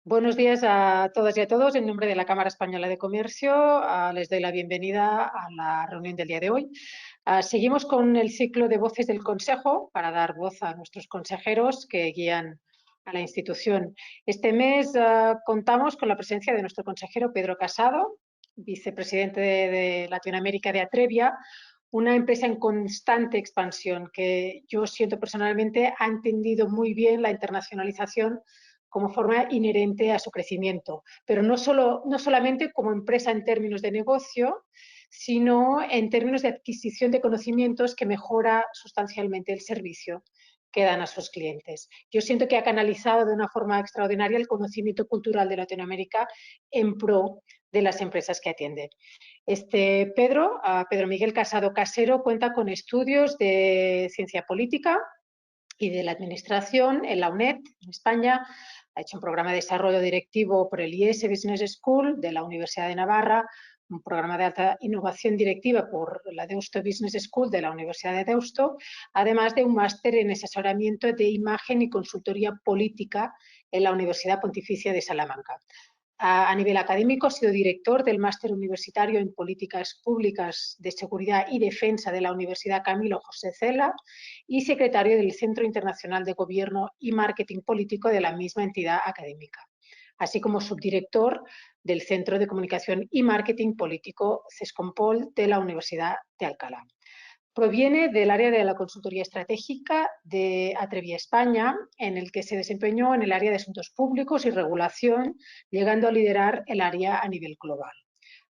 Buenos días a todas y a todos. En nombre de la Cámara Española de Comercio, les doy la bienvenida a la reunión del día de hoy. Seguimos con el ciclo de voces del Consejo para dar voz a nuestros consejeros que guían a la institución. Este mes contamos con la presencia de nuestro consejero Pedro Casado, vicepresidente de Latinoamérica de Atrevia, una empresa en constante expansión que yo siento personalmente ha entendido muy bien la internacionalización como forma inherente a su crecimiento, pero no solamente como empresa en términos de negocio, sino en términos de adquisición de conocimientos que mejora sustancialmente el servicio que dan a sus clientes. Yo siento que ha canalizado de una forma extraordinaria el conocimiento cultural de Latinoamérica en pro de las empresas que atiende. Pedro Miguel Casado Casero cuenta con estudios de ciencia política y de la administración en la UNED, en España. Ha hecho un programa de desarrollo directivo por el IES Business School de la Universidad de Navarra, un programa de alta innovación directiva por la Deusto Business School de la Universidad de Deusto, además de un máster en asesoramiento de imagen y consultoría política en la Universidad Pontificia de Salamanca. A nivel académico, ha sido director del Máster Universitario en Políticas Públicas de Seguridad y Defensa de la Universidad Camilo José Cela y secretario del Centro Internacional de Gobierno y Marketing Político de la misma entidad académica, así como subdirector del Centro de Comunicación y Marketing Político CESCOMPOL de la Universidad de Alcalá. Proviene del área de la consultoría estratégica de Atrevia España, en el que se desempeñó en el área de asuntos públicos y regulación, llegando a liderar el área a nivel global.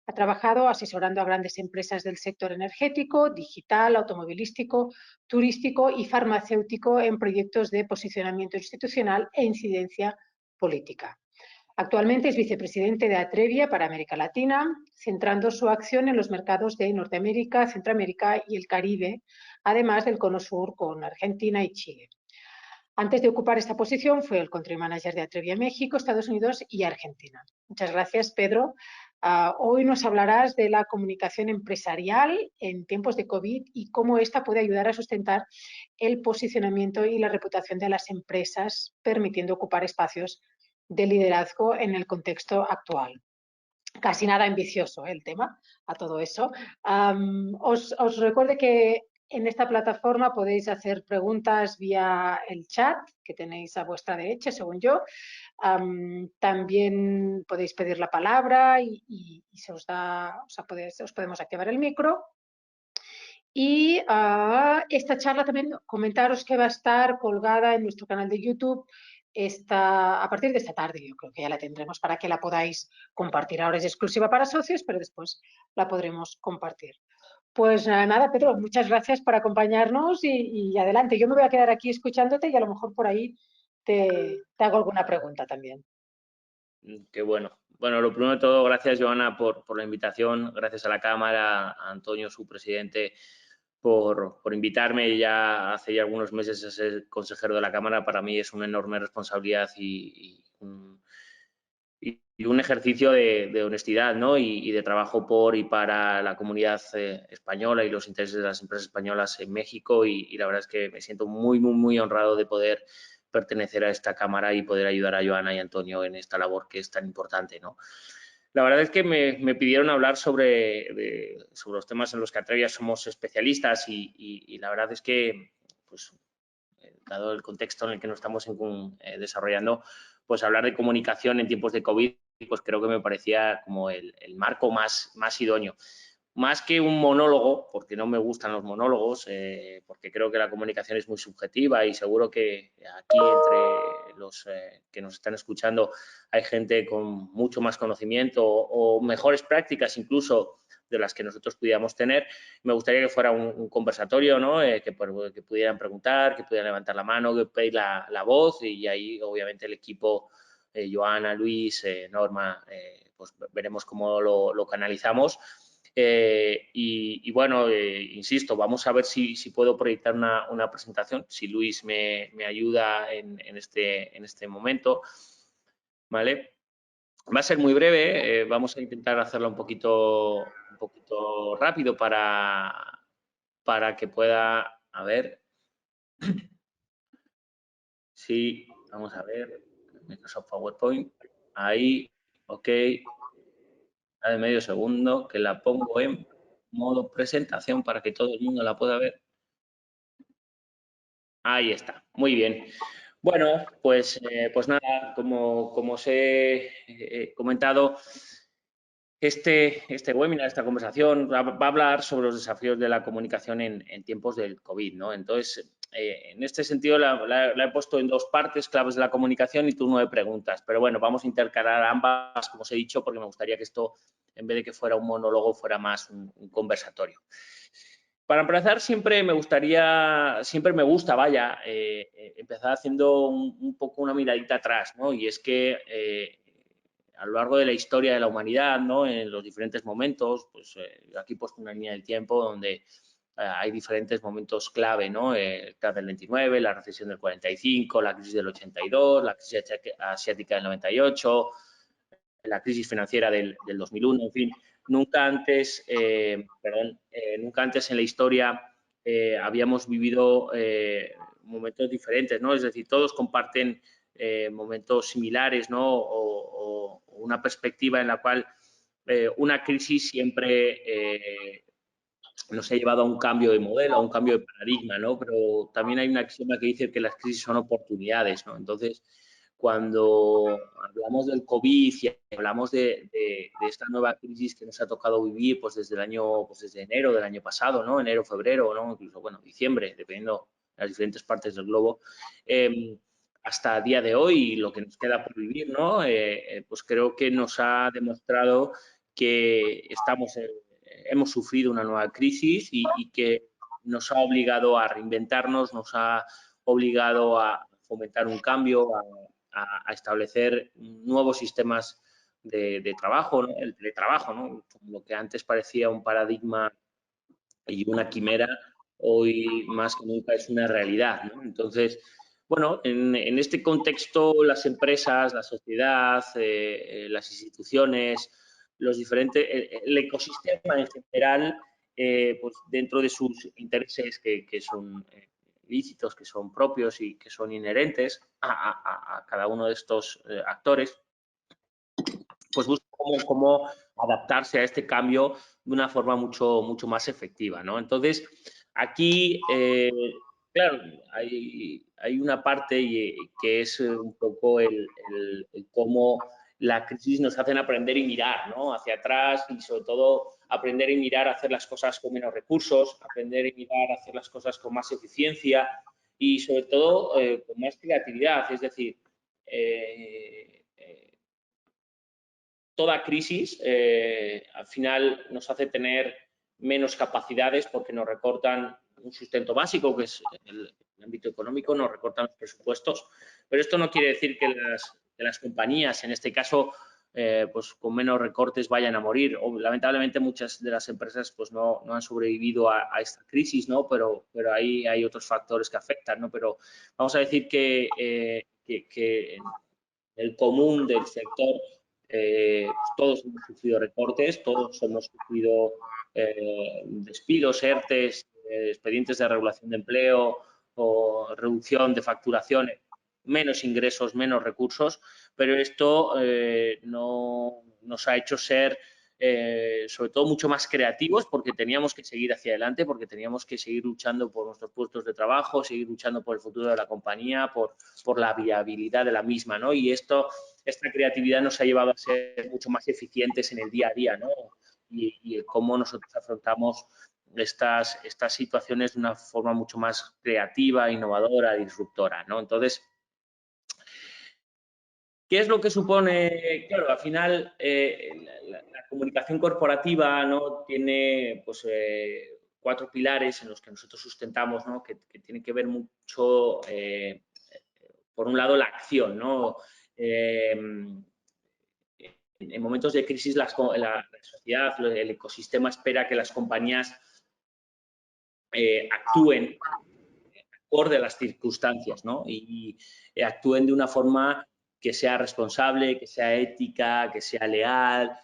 Ha trabajado asesorando a grandes empresas del sector energético, digital, automovilístico, turístico y farmacéutico en proyectos de posicionamiento institucional e incidencia política. Actualmente es vicepresidente de Atrevia para América Latina, centrando su acción en los mercados de Norteamérica, Centroamérica y el Caribe, además del Cono Sur con Argentina y Chile. Antes de ocupar esta posición fue el country manager de Atrevia México, Estados Unidos y Argentina. Muchas gracias, Pedro. Hoy nos hablarás de la comunicación empresarial en tiempos de COVID y cómo esta puede ayudar a sustentar el posicionamiento y la reputación de las empresas, permitiendo ocupar espacios de liderazgo en el contexto actual. Casi nada ambicioso el tema a todo eso. Os recuerdo que en esta plataforma podéis hacer preguntas vía el chat que tenéis a vuestra derecha, según yo. También podéis pedir la palabra y se os da, os podemos activar el micro. Y esta charla también comentaros que va a estar colgada en nuestro canal de YouTube a partir de esta tarde. Yo creo que ya la tendremos para que la podáis compartir. Ahora es exclusiva para socios, pero después la podremos compartir. Pues nada, Pedro, muchas gracias por acompañarnos y adelante. Yo me voy a quedar aquí escuchándote y a lo mejor por ahí te hago alguna pregunta también. Qué bueno. Bueno, lo primero de todo, gracias, Joana, por la invitación. Gracias a la Cámara, a Antonio, su presidente, por invitarme ya hace ya algunos meses a ser consejero de la Cámara. Para mí es una enorme responsabilidad y un ejercicio de honestidad, ¿no? y de trabajo por y para la comunidad española y los intereses de las empresas españolas en México y la verdad es que me siento muy, muy, muy honrado de poder pertenecer a esta Cámara y poder ayudar a Joana y Antonio en esta labor que es tan importante, ¿no? La verdad es que me pidieron hablar sobre los temas en los que Atrevia somos especialistas y la verdad es que, pues, dado el contexto en el que nos estamos desarrollando, pues hablar de comunicación en tiempos de COVID, pues creo que me parecía como el marco más idóneo. Más que un monólogo, porque no me gustan los monólogos, porque creo que la comunicación es muy subjetiva y seguro que aquí entre los que nos están escuchando hay gente con mucho más conocimiento o mejores prácticas incluso de las que nosotros pudiéramos tener. Me gustaría que fuera un conversatorio, ¿no? Que pudieran preguntar, que pudieran levantar la mano, que pedir la voz y ahí obviamente el equipo, Joana, Luis, Norma, pues veremos cómo lo canalizamos. Y bueno, insisto, vamos a ver si puedo proyectar una presentación, si Luis me ayuda en este momento, ¿vale? Va a ser muy breve, vamos a intentar hacerlo un poquito rápido para que pueda, a ver, sí, vamos a ver, Microsoft PowerPoint, Ahí, ok. Dame medio segundo que la pongo en modo presentación para que todo el mundo la pueda ver. Ahí está, muy bien. Bueno, pues nada, como os he comentado, este webinar, esta conversación va a hablar sobre los desafíos de la comunicación en tiempos del COVID, ¿no? Entonces, en este sentido la he puesto en dos partes, claves de la comunicación y turno de preguntas. Pero bueno, vamos a intercalar ambas, como os he dicho, porque me gustaría que esto, en vez de que fuera un monólogo, fuera más un conversatorio. Para empezar, siempre me gusta, empezar haciendo un poco una miradita atrás, ¿no? Y es que a lo largo de la historia de la humanidad, ¿no? En los diferentes momentos, pues aquí he puesto una línea del tiempo donde hay diferentes momentos clave, ¿no? El crash del 29, la recesión del 45, la crisis del 82, la crisis asiática del 98, la crisis financiera del 2001, en fin, nunca antes en la historia habíamos vivido momentos diferentes, ¿no? Es decir, todos comparten momentos similares, ¿no? O una perspectiva en la cual una crisis siempre nos ha llevado a un cambio de modelo, a un cambio de paradigma, ¿no? Pero también hay una axioma que dice que las crisis son oportunidades, ¿no? Entonces, cuando hablamos del COVID y hablamos de esta nueva crisis que nos ha tocado vivir pues desde desde enero del año pasado, ¿no? Enero, febrero, ¿no? Incluso, bueno, diciembre, dependiendo de las diferentes partes del globo, hasta el día de hoy, lo que nos queda por vivir, ¿no? Pues creo que nos ha demostrado que hemos sufrido una nueva crisis y que nos ha obligado a reinventarnos, nos ha obligado a fomentar un cambio, a establecer nuevos sistemas de trabajo, ¿no? El teletrabajo, ¿no? Lo que antes parecía un paradigma y una quimera, hoy más que nunca es una realidad, ¿no? Entonces, bueno, en este contexto las empresas, la sociedad, las instituciones, el ecosistema en general, pues dentro de sus intereses que son lícitos, que son propios y que son inherentes a cada uno de estos actores, pues busca cómo adaptarse a este cambio de una forma mucho más efectiva, ¿no? Entonces, aquí, claro, hay una parte que es un poco el cómo la crisis nos hacen aprender y mirar, ¿no? Hacia atrás y sobre todo aprender y mirar a hacer las cosas con menos recursos, aprender y mirar a hacer las cosas con más eficiencia y sobre todo con más creatividad. Es decir, toda crisis al final nos hace tener menos capacidades porque nos recortan un sustento básico, que es el ámbito económico, nos recortan los presupuestos, pero esto no quiere decir que las compañías, en este caso, pues con menos recortes vayan a morir. Lamentablemente muchas de las empresas pues no han sobrevivido a esta crisis, ¿no? Pero ahí hay otros factores que afectan, ¿no? Pero vamos a decir que el común del sector, todos hemos sufrido recortes, todos hemos sufrido despidos, ERTES, expedientes de regulación de empleo o reducción de facturación, menos ingresos, menos recursos, pero esto nos ha hecho ser sobre todo mucho más creativos porque teníamos que seguir hacia adelante, porque teníamos que seguir luchando por nuestros puestos de trabajo, seguir luchando por el futuro de la compañía, por la viabilidad de la misma, ¿no? Y esta creatividad nos ha llevado a ser mucho más eficientes en el día a día, ¿no? Y cómo nosotros afrontamos estas situaciones de una forma mucho más creativa, innovadora, disruptora, ¿no? Entonces, ¿qué es lo que supone? Claro, al final la comunicación corporativa, ¿no? Tiene pues 4 pilares en los que nosotros sustentamos, ¿no? Que tienen que ver mucho, por un lado, la acción, ¿no? En momentos de crisis la sociedad, el ecosistema espera que las compañías actúen acorde a las circunstancias, ¿no? Y actúen de una forma que sea responsable, que sea ética, que sea leal,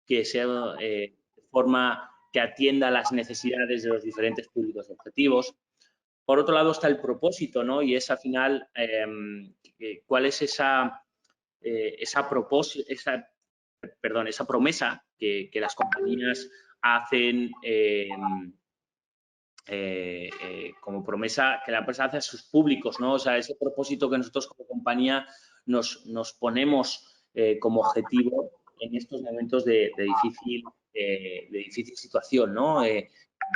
que sea de forma que atienda las necesidades de los diferentes públicos objetivos. Por otro lado está el propósito, ¿no? Y es al final, ¿cuál es esa promesa que las compañías hacen como promesa que la empresa hace a sus públicos, ¿no? O sea, ese propósito que nosotros como compañía nos ponemos como objetivo en estos momentos de difícil situación, ¿no?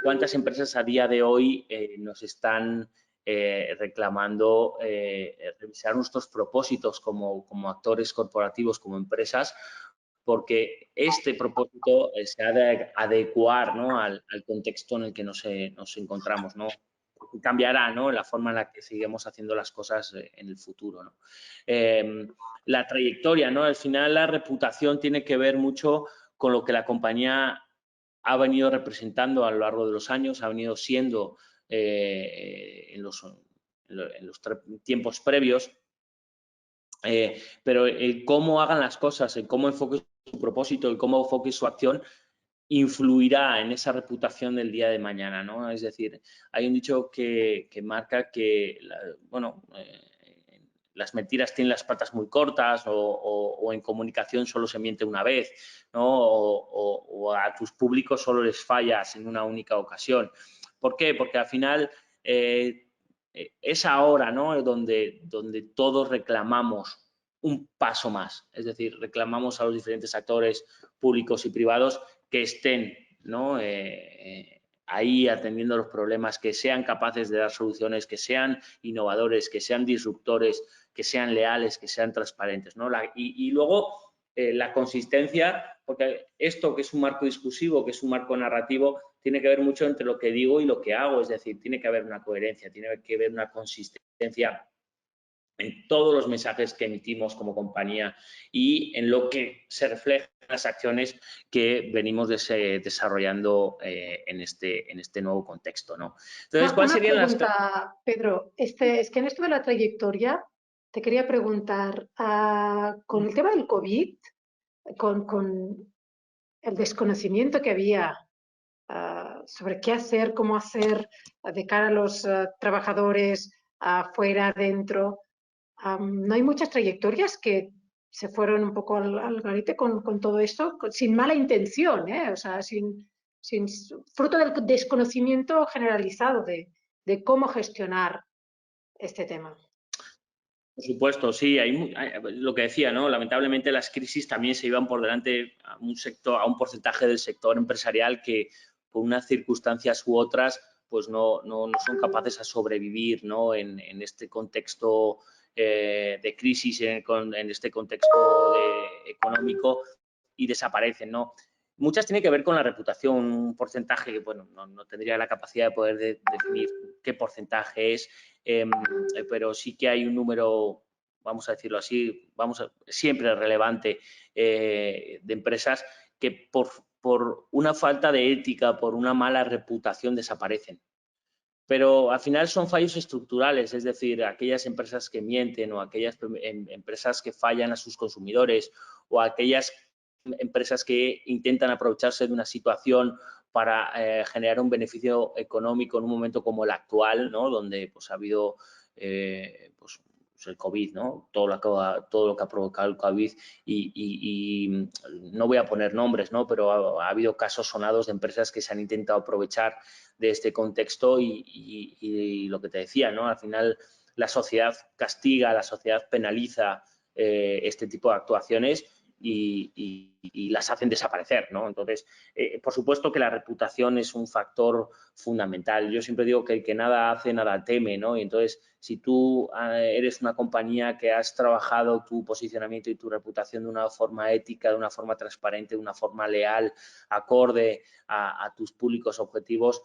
¿Cuántas empresas a día de hoy nos están reclamando revisar nuestros propósitos como actores corporativos, como empresas? Porque este propósito se ha de adecuar, ¿no?, al contexto en el que nos encontramos, ¿no? Cambiará, ¿no?, la forma en la que seguimos haciendo las cosas en el futuro, ¿no? La trayectoria, ¿no? Al final la reputación tiene que ver mucho con lo que la compañía ha venido representando a lo largo de los años, ha venido siendo en los tiempos previos, pero el cómo hagan las cosas, el cómo enfoque su propósito, el cómo enfoque su acción, influirá en esa reputación del día de mañana, ¿no? Es decir, hay un dicho que marca que, las mentiras tienen las patas muy cortas o en comunicación solo se miente una vez, ¿no? O a tus públicos solo les fallas en una única ocasión. ¿Por qué? Porque al final es ahora, ¿no?, donde todos reclamamos un paso más. Es decir, reclamamos a los diferentes actores públicos y privados que estén, ¿no?, ahí atendiendo los problemas, que sean capaces de dar soluciones, que sean innovadores, que sean disruptores, que sean leales, que sean transparentes, ¿no? Y luego la consistencia, porque esto que es un marco discursivo, que es un marco narrativo, tiene que ver mucho entre lo que digo y lo que hago, es decir, tiene que haber una coherencia, tiene que haber una consistencia en todos los mensajes que emitimos como compañía y en lo que se reflejan las acciones que venimos desarrollando en este nuevo contexto, ¿no? Entonces, ¿cuáles serían las... Una pregunta, Pedro. Es que en esto de la trayectoria te quería preguntar, con el tema del COVID, con el desconocimiento que había sobre qué hacer, cómo hacer de cara a los trabajadores afuera, adentro, no hay muchas trayectorias que se fueron un poco al garete con todo esto, sin mala intención, ¿eh? O sea, fruto del desconocimiento generalizado de cómo gestionar este tema. Por supuesto, sí, hay lo que decía, ¿no? Lamentablemente las crisis también se iban por delante a un sector, a un porcentaje del sector empresarial que por unas circunstancias u otras pues no son capaces de sobrevivir, ¿no?, en este contexto de crisis, en este contexto económico, y desaparecen, ¿no? Muchas tienen que ver con la reputación, un porcentaje que, bueno, no tendría la capacidad de poder definir qué porcentaje es, pero sí que hay un número, vamos a decirlo así, siempre relevante, de empresas que por una falta de ética, por una mala reputación desaparecen. Pero al final son fallos estructurales, es decir, aquellas empresas que mienten o aquellas empresas que fallan a sus consumidores o aquellas empresas que intentan aprovecharse de una situación para generar un beneficio económico en un momento como el actual, ¿no?, donde pues ha habido pues el COVID, ¿no?, todo lo que ha provocado el COVID y no voy a poner nombres, ¿no?, pero ha habido casos sonados de empresas que se han intentado aprovechar de este contexto y lo que te decía, ¿no?, al final la sociedad castiga, la sociedad penaliza este tipo de actuaciones y las hacen desaparecer, ¿no? Entonces, por supuesto que la reputación es un factor fundamental. Yo siempre digo que el que nada hace, nada teme, ¿no? Y entonces, si tú eres una compañía que has trabajado tu posicionamiento y tu reputación de una forma ética, de una forma transparente, de una forma leal, acorde a tus públicos objetivos,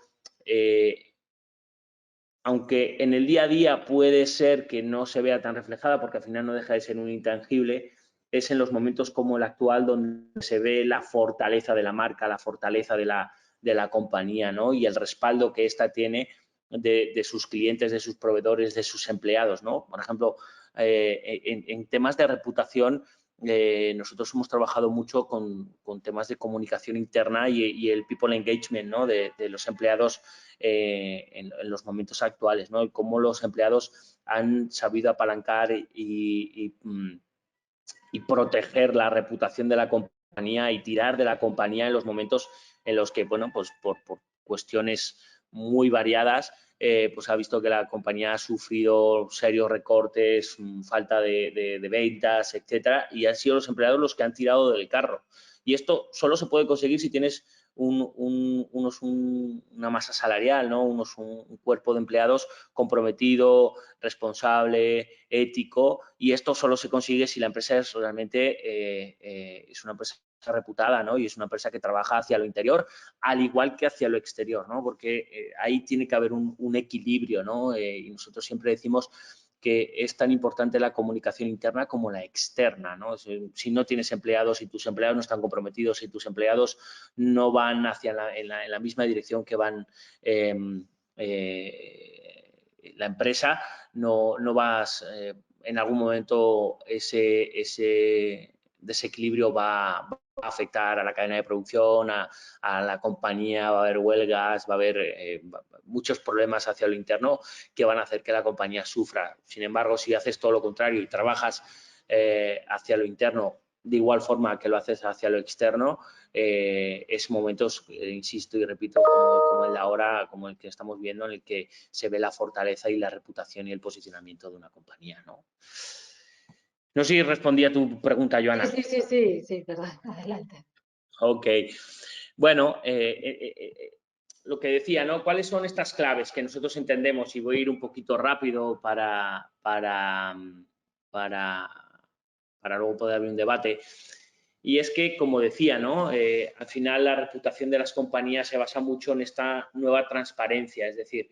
aunque en el día a día puede ser que no se vea tan reflejada, porque al final no deja de ser un intangible, es en los momentos como el actual donde se ve la fortaleza de la marca, la fortaleza de la compañía, ¿no?, y el respaldo que ésta tiene de sus clientes, de sus proveedores, de sus empleados, ¿no? Por ejemplo, en temas de reputación, nosotros hemos trabajado mucho con temas de comunicación interna y el people engagement, ¿no?, de los empleados en los momentos actuales, ¿no?, y cómo los empleados han sabido apalancar y y proteger la reputación de la compañía y tirar de la compañía en los momentos en los que, bueno, pues por cuestiones muy variadas, pues ha visto que la compañía ha sufrido serios recortes, falta de ventas, etcétera, y han sido los empleados los que han tirado del carro. Y esto solo se puede conseguir si tienes una masa salarial, ¿no? Un cuerpo de empleados comprometido, responsable, ético, y esto solo se consigue si la empresa es realmente es una empresa reputada, ¿no? Y es una empresa que trabaja hacia lo interior, al igual que hacia lo exterior, ¿no? Porque ahí tiene que haber un equilibrio, ¿no? Y nosotros siempre decimos que es tan importante la comunicación interna como la externa, ¿no? Si no tienes empleados, si tus empleados no están comprometidos, si tus empleados no van en la misma dirección que van la empresa, no vas, en algún momento ese desequilibrio va a afectar a la cadena de producción, a la compañía, va a haber huelgas, va a haber muchos problemas hacia lo interno que van a hacer que la compañía sufra. Sin embargo, si haces todo lo contrario y trabajas hacia lo interno de igual forma que lo haces hacia lo externo, es momentos, insisto y repito, como el ahora, como el que estamos viendo, en el que se ve la fortaleza y la reputación y el posicionamiento de una compañía, ¿no? No sé si respondí a tu pregunta, Joana. Sí, verdad. Adelante. Ok. Bueno, lo que decía, ¿no? ¿Cuáles son estas claves que nosotros entendemos? Y voy a ir un poquito rápido para luego poder abrir un debate. Y es que, como decía, ¿no? Al final la reputación de las compañías se basa mucho en esta nueva transparencia, es decir,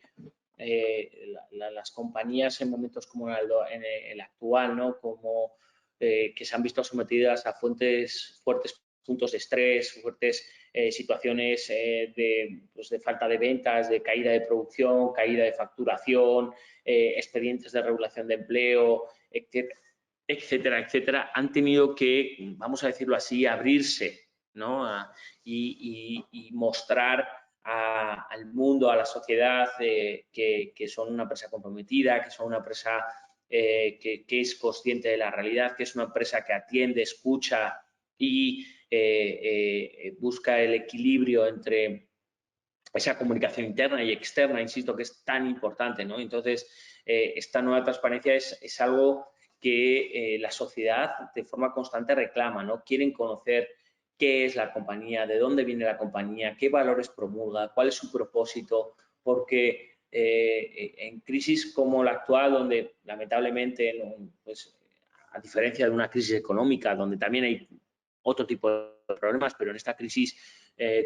las compañías en momentos como el actual, ¿no? Como que se han visto sometidas a fuertes puntos de estrés, fuertes situaciones pues de falta de ventas, de caída de producción, caída de facturación, expedientes de regulación de empleo, etcétera, etcétera, han tenido que, vamos a decirlo así, abrirse, ¿no? Y mostrar al mundo, a la sociedad, que son una empresa comprometida, que son una empresa que es consciente de la realidad, que es una empresa que atiende, escucha y busca el equilibrio entre esa comunicación interna y externa, insisto, que es tan importante, ¿no? Entonces, esta nueva transparencia es algo que la sociedad de forma constante reclama, ¿no? Quieren conocer qué es la compañía, de dónde viene la compañía, qué valores promulga, cuál es su propósito, porque en crisis como la actual, donde lamentablemente, pues, a diferencia de una crisis económica, donde también hay otro tipo de problemas, pero en esta crisis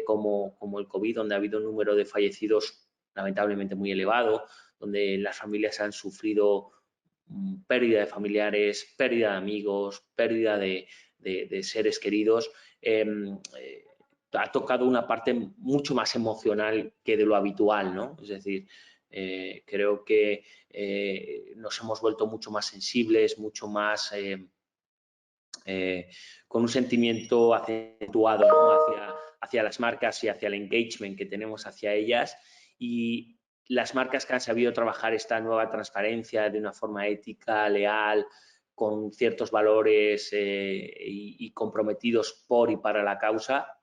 como el COVID, donde ha habido un número de fallecidos lamentablemente muy elevado, donde las familias han sufrido pérdida de familiares, pérdida de amigos, pérdida de seres queridos, ha tocado una parte mucho más emocional que de lo habitual, ¿no? Es decir, creo que nos hemos vuelto mucho más sensibles, mucho más con un sentimiento acentuado, ¿no? hacia las marcas y hacia el engagement que tenemos hacia ellas, y las marcas que han sabido trabajar esta nueva transparencia de una forma ética, leal, con ciertos valores y comprometidos por y para la causa,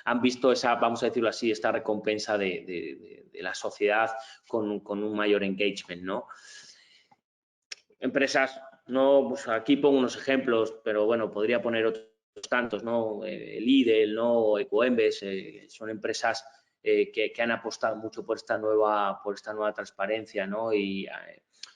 han visto esa, vamos a decirlo así, esta recompensa de la sociedad con un mayor engagement, ¿no? Empresas, no, pues aquí pongo unos ejemplos, pero bueno, podría poner otros tantos, ¿no? Lidl, ¿no? Ecoembes, son empresas que han apostado mucho por esta nueva transparencia, ¿no? Y,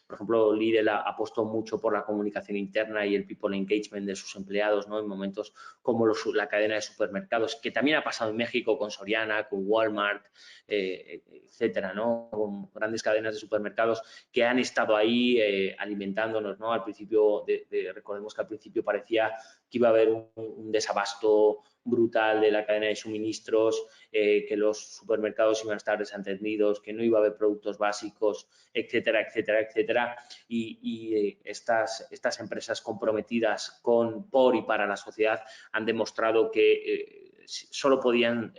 por ejemplo, Lidl apostó mucho por la comunicación interna y el people engagement de sus empleados, ¿no? En momentos como la cadena de supermercados, que también ha pasado en México con Soriana, con Walmart, etcétera, ¿no? Con grandes cadenas de supermercados que han estado ahí alimentándonos, ¿no? Al principio, recordemos que al principio parecía que iba a haber un desabasto brutal de la cadena de suministros, que los supermercados iban a estar desatendidos, que no iba a haber productos básicos, etcétera, etcétera, etcétera. Y estas empresas comprometidas por y para la sociedad han demostrado que solo podían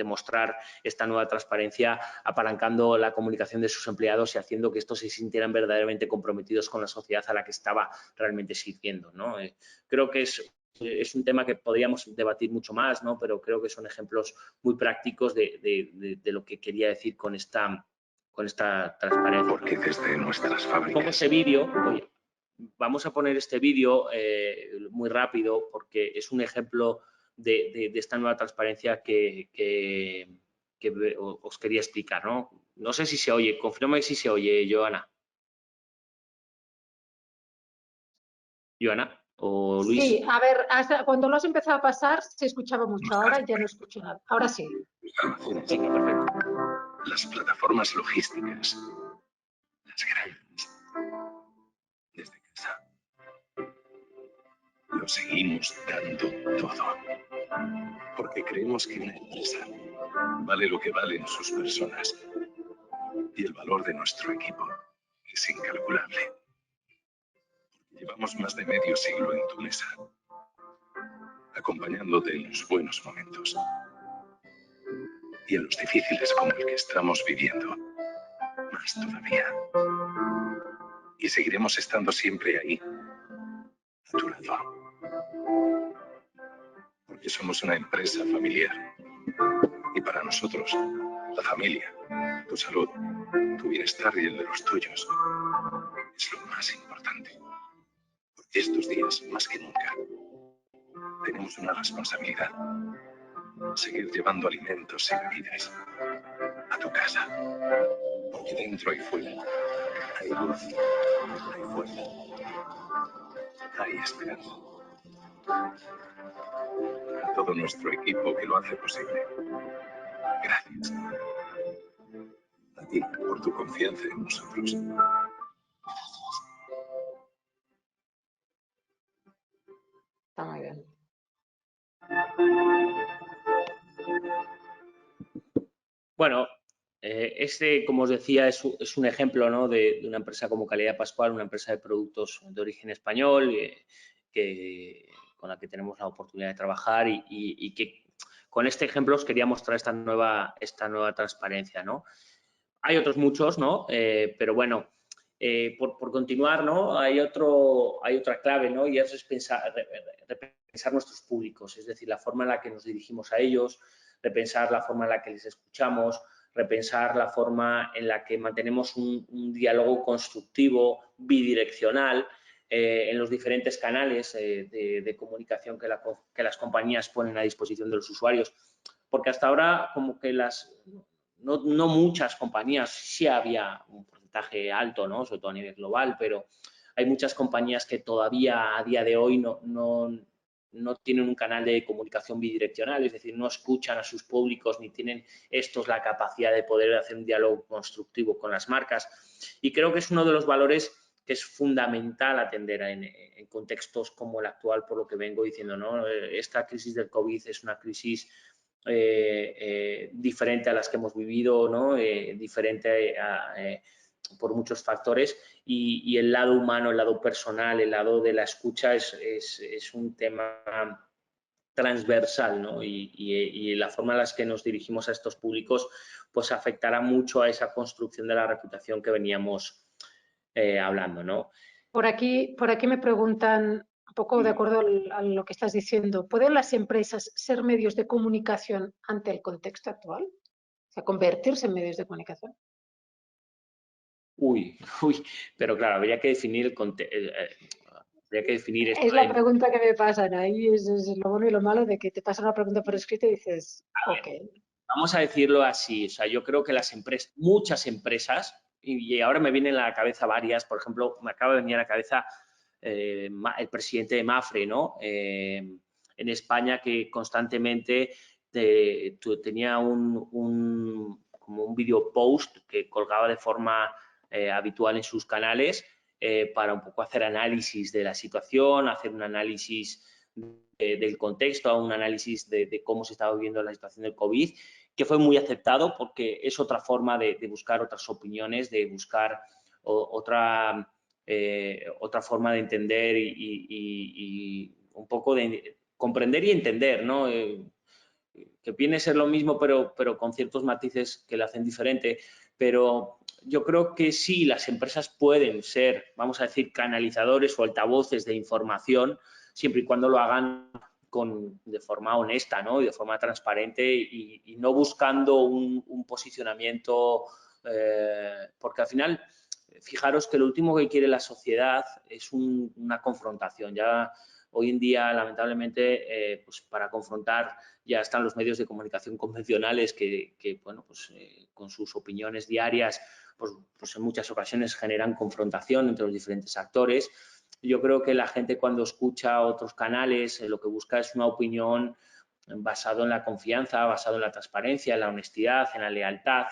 demostrar esta nueva transparencia, apalancando la comunicación de sus empleados y haciendo que estos se sintieran verdaderamente comprometidos con la sociedad a la que estaba realmente sirviendo, ¿no? Creo que es un tema que podríamos debatir mucho más, ¿no? Pero creo que son ejemplos muy prácticos de lo que quería decir con esta transparencia. Porque desde nuestras fábricas... Como ese vídeo, vamos a poner este vídeo muy rápido porque es un ejemplo de esta nueva transparencia que os quería explicar, ¿no? No sé si se oye, confírmame si se oye, Joana. Joana o Luis. Sí, a ver, cuando lo has empezado a pasar se escuchaba mucho, ahora ya no escucho nada. Ahora sí. Venga, perfecto. Las plataformas logísticas, las grandes, desde casa. Lo seguimos dando todo. Porque creemos que una empresa vale lo que valen sus personas. Y el valor de nuestro equipo es incalculable. Llevamos más de medio siglo en tu mesa, acompañándote en los buenos momentos y en los difíciles como el que estamos viviendo, más todavía. Y seguiremos estando siempre ahí, a tu lado. Porque somos una empresa familiar. Y para nosotros, la familia, tu salud, tu bienestar y el de los tuyos es lo más importante. Porque estos días, más que nunca, tenemos una responsabilidad. Seguir llevando alimentos y bebidas a tu casa. Porque dentro y fuera hay luz, hay fuerza, hay esperanza. A todo nuestro equipo que lo hace posible. Gracias. A ti por tu confianza en nosotros. Está muy bien. Bueno, como os decía, es un ejemplo, ¿no? de una empresa como Calidad Pascual, una empresa de productos de origen español con la que tenemos la oportunidad de trabajar y que con este ejemplo os quería mostrar esta nueva transparencia, ¿no? Hay otros muchos, ¿no? Pero bueno, por continuar, ¿no? Hay otra clave, ¿no? Y es repensar nuestros públicos, es decir, la forma en la que nos dirigimos a ellos, repensar la forma en la que les escuchamos, repensar la forma en la que mantenemos un diálogo constructivo, bidireccional, en los diferentes canales de comunicación que las compañías ponen a disposición de los usuarios. Porque hasta ahora, como que no muchas compañías, sí había un porcentaje alto, ¿no? Sobre todo a nivel global, pero hay muchas compañías que todavía a día de hoy no tienen un canal de comunicación bidireccional, es decir, no escuchan a sus públicos ni tienen estos la capacidad de poder hacer un diálogo constructivo con las marcas. Y creo que es uno de los valores que es fundamental atender en contextos como el actual, por lo que vengo diciendo, ¿no? Esta crisis del COVID es una crisis diferente a las que hemos vivido, ¿no? Diferente por muchos factores y el lado humano, el lado personal, el lado de la escucha es un tema transversal, ¿no? Y la forma en la que nos dirigimos a estos públicos pues afectará mucho a esa construcción de la reputación que veníamos hablando, ¿no? Por aquí me preguntan, un poco de acuerdo a lo que estás diciendo, ¿pueden las empresas ser medios de comunicación ante el contexto actual? O sea, convertirse en medios de comunicación. Uy, pero claro, habría que definir el contexto. Habría que definir esto. Es la pregunta que me pasan ahí, es lo bueno y lo malo de que te pasan una pregunta por escrito y dices, ok. Vamos a decirlo así, o sea, yo creo que muchas empresas, y ahora me vienen a la cabeza varias, por ejemplo, me acaba de venir a la cabeza el presidente de Mapfre, ¿no? En España, que constantemente tenía como un video post que colgaba de forma habitual en sus canales para un poco hacer análisis de la situación, hacer un análisis del contexto, un análisis de cómo se estaba viviendo la situación del COVID, que fue muy aceptado porque es otra forma de buscar otras opiniones, de buscar otra forma de entender y un poco de comprender y entender, ¿no? que viene a ser lo mismo, pero con ciertos matices que le hacen diferente. Pero yo creo que sí, las empresas pueden ser, vamos a decir, canalizadores o altavoces de información, siempre y cuando lo hagan de forma honesta, ¿no? Y de forma transparente y no buscando un posicionamiento, porque al final, fijaros que lo último que quiere la sociedad es una confrontación. Ya hoy en día, lamentablemente, pues para confrontar ya están los medios de comunicación convencionales que bueno, pues con sus opiniones diarias, pues en muchas ocasiones generan confrontación entre los diferentes actores. Yo creo que la gente cuando escucha otros canales lo que busca es una opinión basado en la confianza, basado en la transparencia, en la honestidad, en la lealtad,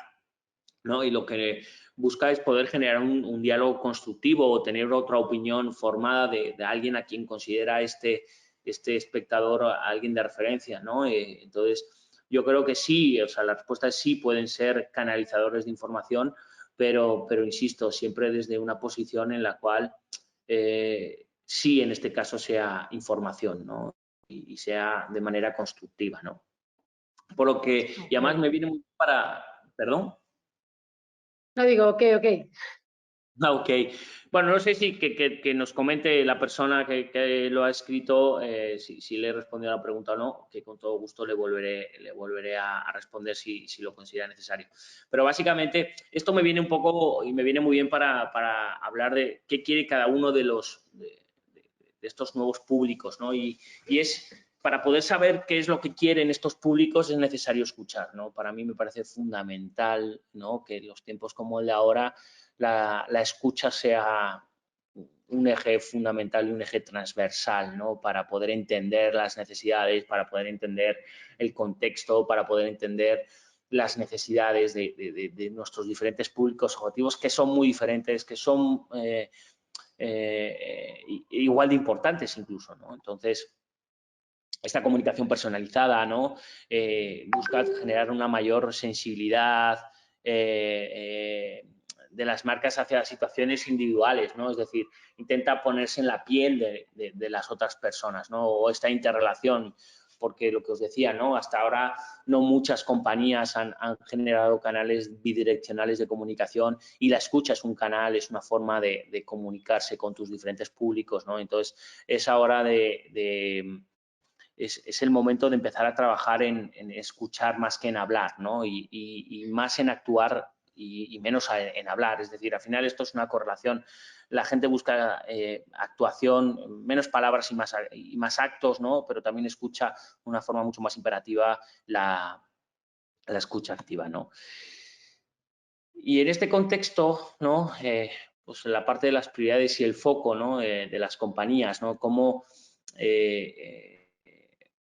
¿no? Y lo que busca es poder generar un diálogo constructivo o tener otra opinión formada de alguien a quien considera este espectador a alguien de referencia, ¿no? Entonces, yo creo que sí, o sea, la respuesta es sí, pueden ser canalizadores de información, pero insisto, siempre desde una posición en la cual sí, en este caso, sea información, ¿no? Y sea de manera constructiva, ¿no? Por lo que, y además me viene muy para, perdón. No digo, ok. Ok. Bueno, no sé si que nos comente la persona que lo ha escrito, si le he respondido a la pregunta o no, que con todo gusto le volveré a responder si lo considera necesario. Pero básicamente esto me viene un poco y me viene muy bien para hablar de qué quiere cada uno de estos nuevos públicos, ¿no? Y es para poder saber qué es lo que quieren estos públicos es necesario escuchar, ¿no? Para mí me parece fundamental, ¿no? Que en los tiempos como el de ahora la escucha sea un eje fundamental y un eje transversal, ¿no? Para poder entender las necesidades, para poder entender el contexto, para poder entender las necesidades de nuestros diferentes públicos objetivos, que son muy diferentes, que son igual de importantes incluso, ¿no? Entonces, esta comunicación personalizada, ¿no? Busca generar una mayor sensibilidad de las marcas hacia las situaciones individuales, ¿no? Es decir, intenta ponerse en la piel de las otras personas, ¿no? O esta interrelación, porque lo que os decía, ¿no? Hasta ahora no muchas compañías han generado canales bidireccionales de comunicación y la escucha es un canal, es una forma de comunicarse con tus diferentes públicos, ¿no? Entonces, es hora es el momento de empezar a trabajar en escuchar más que en hablar, ¿no? Y más en actuar y menos en hablar. Es decir, al final esto es una correlación. La gente busca actuación, menos palabras y más actos, ¿no? Pero también escucha de una forma mucho más imperativa la escucha activa, ¿no? Y en este contexto, ¿no? Pues la parte de las prioridades y el foco, ¿no? De las compañías, ¿no? Cómo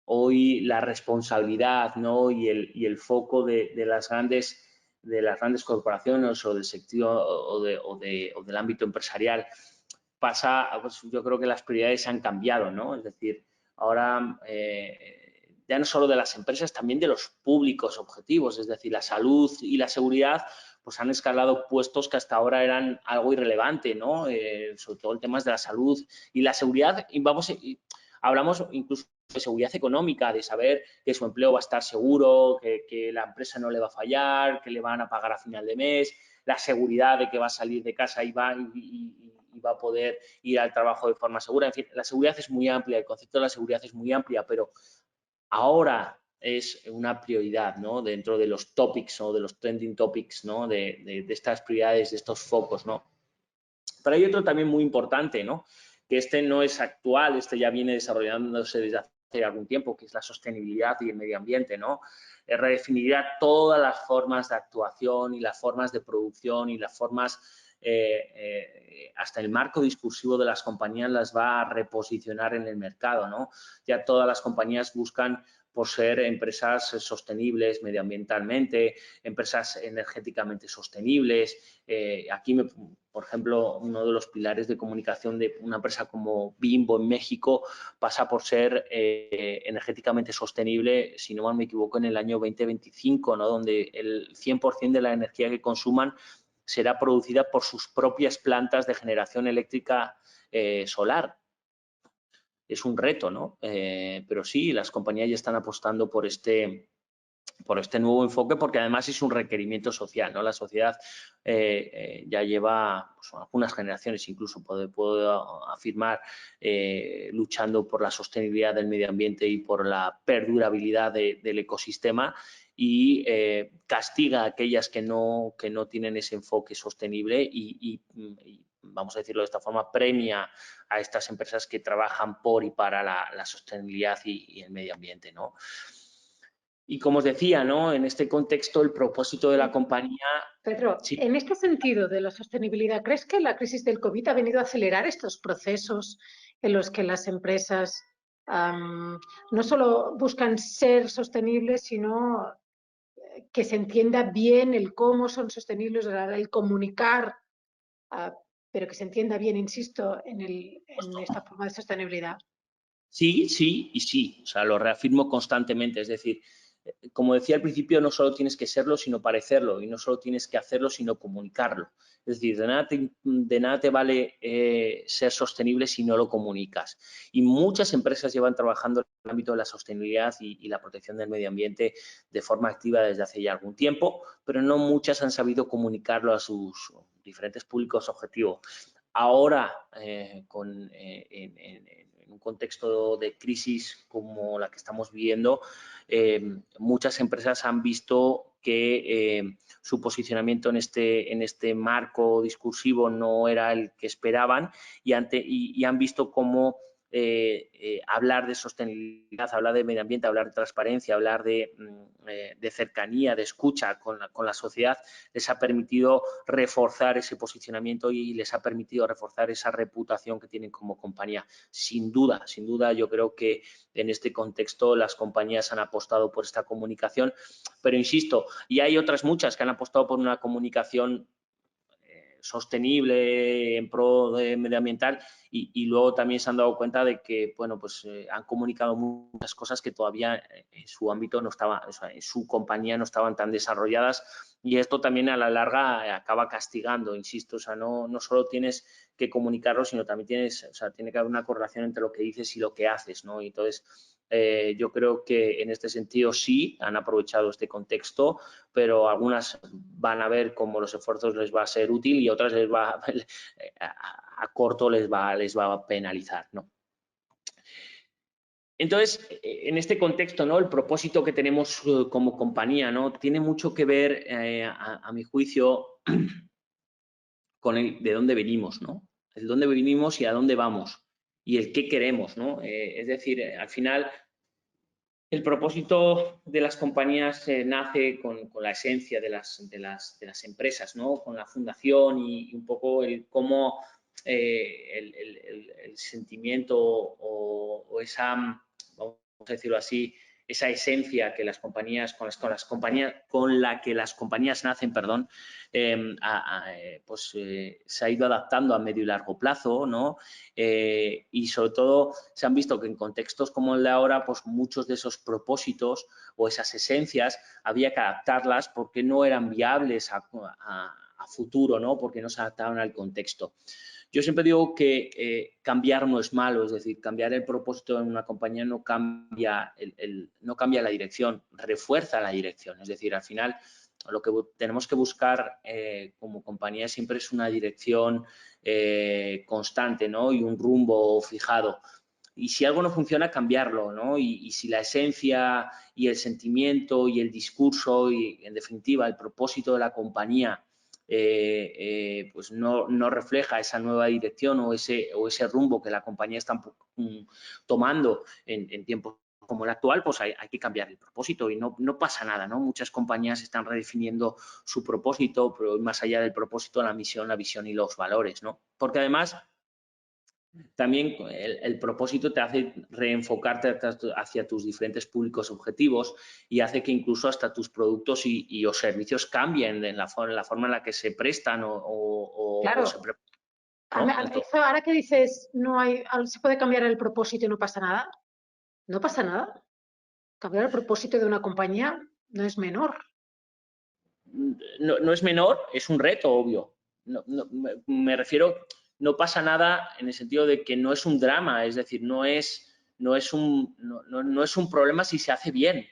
hoy la responsabilidad, ¿no? y el foco de las grandes corporaciones o del sector o del ámbito empresarial pasa, pues yo creo que las prioridades han cambiado, ¿no? Es decir, ahora ya no solo de las empresas, también de los públicos objetivos, es decir, la salud y la seguridad pues han escalado puestos que hasta ahora eran algo irrelevante, ¿no? Sobre todo el tema de la salud y la seguridad, hablamos incluso de seguridad económica, de saber que su empleo va a estar seguro, que la empresa no le va a fallar, que le van a pagar a final de mes, la seguridad de que va a salir de casa y va a poder ir al trabajo de forma segura. En fin, la seguridad es muy amplia, el concepto de la seguridad es muy amplia, pero ahora es una prioridad, ¿no? Dentro de los topics o de los trending topics, ¿no? De estas prioridades, de estos focos, ¿no? Pero hay otro también muy importante, ¿no? Que este no es actual, este ya viene desarrollándose desde hace algún tiempo, que es la sostenibilidad y el medio ambiente, ¿no? Redefinirá todas las formas de actuación y las formas de producción y las formas, hasta el marco discursivo de las compañías las va a reposicionar en el mercado, ¿no? Ya todas las compañías buscan por ser empresas sostenibles medioambientalmente, empresas energéticamente sostenibles. Aquí, por ejemplo, uno de los pilares de comunicación de una empresa como Bimbo en México pasa por ser energéticamente sostenible, si no mal me equivoco, en el año 2025, ¿no? Donde el 100% de la energía que consuman será producida por sus propias plantas de generación eléctrica solar. Es un reto, ¿no? Pero sí, las compañías ya están apostando por este por este nuevo enfoque, porque además es un requerimiento social, ¿no? La sociedad ya lleva pues, algunas generaciones, incluso puedo afirmar, luchando por la sostenibilidad del medio ambiente y por la perdurabilidad del ecosistema, y castiga a aquellas que no tienen ese enfoque sostenible y vamos a decirlo de esta forma, premia a estas empresas que trabajan por y para la sostenibilidad y el medio ambiente, ¿no? Y como os decía, ¿no? En este contexto, el propósito de la compañía... Pedro, Sí. en este sentido de la sostenibilidad, ¿crees que la crisis del COVID ha venido a acelerar estos procesos en los que las empresas no solo buscan ser sostenibles, sino que se entienda bien el cómo son sostenibles, el comunicar, pero que se entienda bien, insisto, en esta forma de sostenibilidad? Sí, sí y sí. O sea, lo reafirmo constantemente. Es decir, como decía al principio, no solo tienes que serlo, sino parecerlo. Y no solo tienes que hacerlo, sino comunicarlo. Es decir, de nada te vale ser sostenible si no lo comunicas. Y muchas empresas llevan trabajando en el ámbito de la sostenibilidad y la protección del medio ambiente de forma activa desde hace ya algún tiempo, pero no muchas han sabido comunicarlo a sus diferentes públicos objetivos. Ahora, en un contexto de crisis como la que estamos viviendo, muchas empresas han visto que su posicionamiento en este marco discursivo no era el que esperaban y han visto cómo hablar de sostenibilidad, hablar de medio ambiente, hablar de transparencia, hablar de cercanía, de escucha con la sociedad, les ha permitido reforzar ese posicionamiento y les ha permitido reforzar esa reputación que tienen como compañía. Sin duda, yo creo que en este contexto las compañías han apostado por esta comunicación, pero insisto, y hay otras muchas que han apostado por una comunicación sostenible en pro de medioambiental y luego también se han dado cuenta de que, bueno, pues han comunicado muchas cosas que todavía en su ámbito no estaban, o sea, en su compañía no estaban tan desarrolladas, y esto también a la larga acaba castigando, insisto, o sea, no solo tienes que comunicarlo, sino también tiene que haber una correlación entre lo que dices y lo que haces, ¿no? Y entonces, yo creo que en este sentido sí han aprovechado este contexto, pero algunas van a ver cómo los esfuerzos les va a ser útil y otras a corto les va a penalizar, ¿no? Entonces, en este contexto, ¿no? El propósito que tenemos como compañía, ¿no? Tiene mucho que ver, a mi juicio, con de dónde venimos, ¿no? De dónde venimos y a dónde vamos y el qué queremos, ¿no? Es decir, al final, el propósito de las compañías nace con la esencia de las empresas, ¿no? Con la fundación y un poco el cómo el sentimiento o esa, vamos a decirlo así, esa esencia que las compañías, con la que las compañías nacen, perdón, pues se ha ido adaptando a medio y largo plazo, ¿no? Y sobre todo se han visto que en contextos como el de ahora, pues muchos de esos propósitos o esas esencias había que adaptarlas porque no eran viables a futuro, ¿no? Porque no se adaptaban al contexto. Yo siempre digo que cambiar no es malo, es decir, cambiar el propósito en una compañía no cambia, no cambia la dirección, refuerza la dirección. Es decir, al final lo que tenemos que buscar como compañía siempre es una dirección constante, ¿no? Y un rumbo fijado. Y si algo no funciona, cambiarlo, ¿no? Y si la esencia y el sentimiento y el discurso y, en definitiva, el propósito de la compañía pues no refleja esa nueva dirección o ese rumbo que la compañía está tomando en tiempos como el actual, pues hay que cambiar el propósito y no pasa nada, ¿no? Muchas compañías están redefiniendo su propósito, pero más allá del propósito, la misión, la visión y los valores, ¿no? Porque además también el propósito te hace reenfocarte hacia tus diferentes públicos objetivos y hace que incluso hasta tus productos y los servicios cambien en la forma en la que se prestan Claro. o se preparan, ¿no? Ahora que dices, se puede cambiar el propósito y no pasa nada. No pasa nada. Cambiar el propósito de una compañía no es menor. No es menor, es un reto, obvio. Me refiero, no pasa nada en el sentido de que no es un drama, es decir, no es un problema si se hace bien.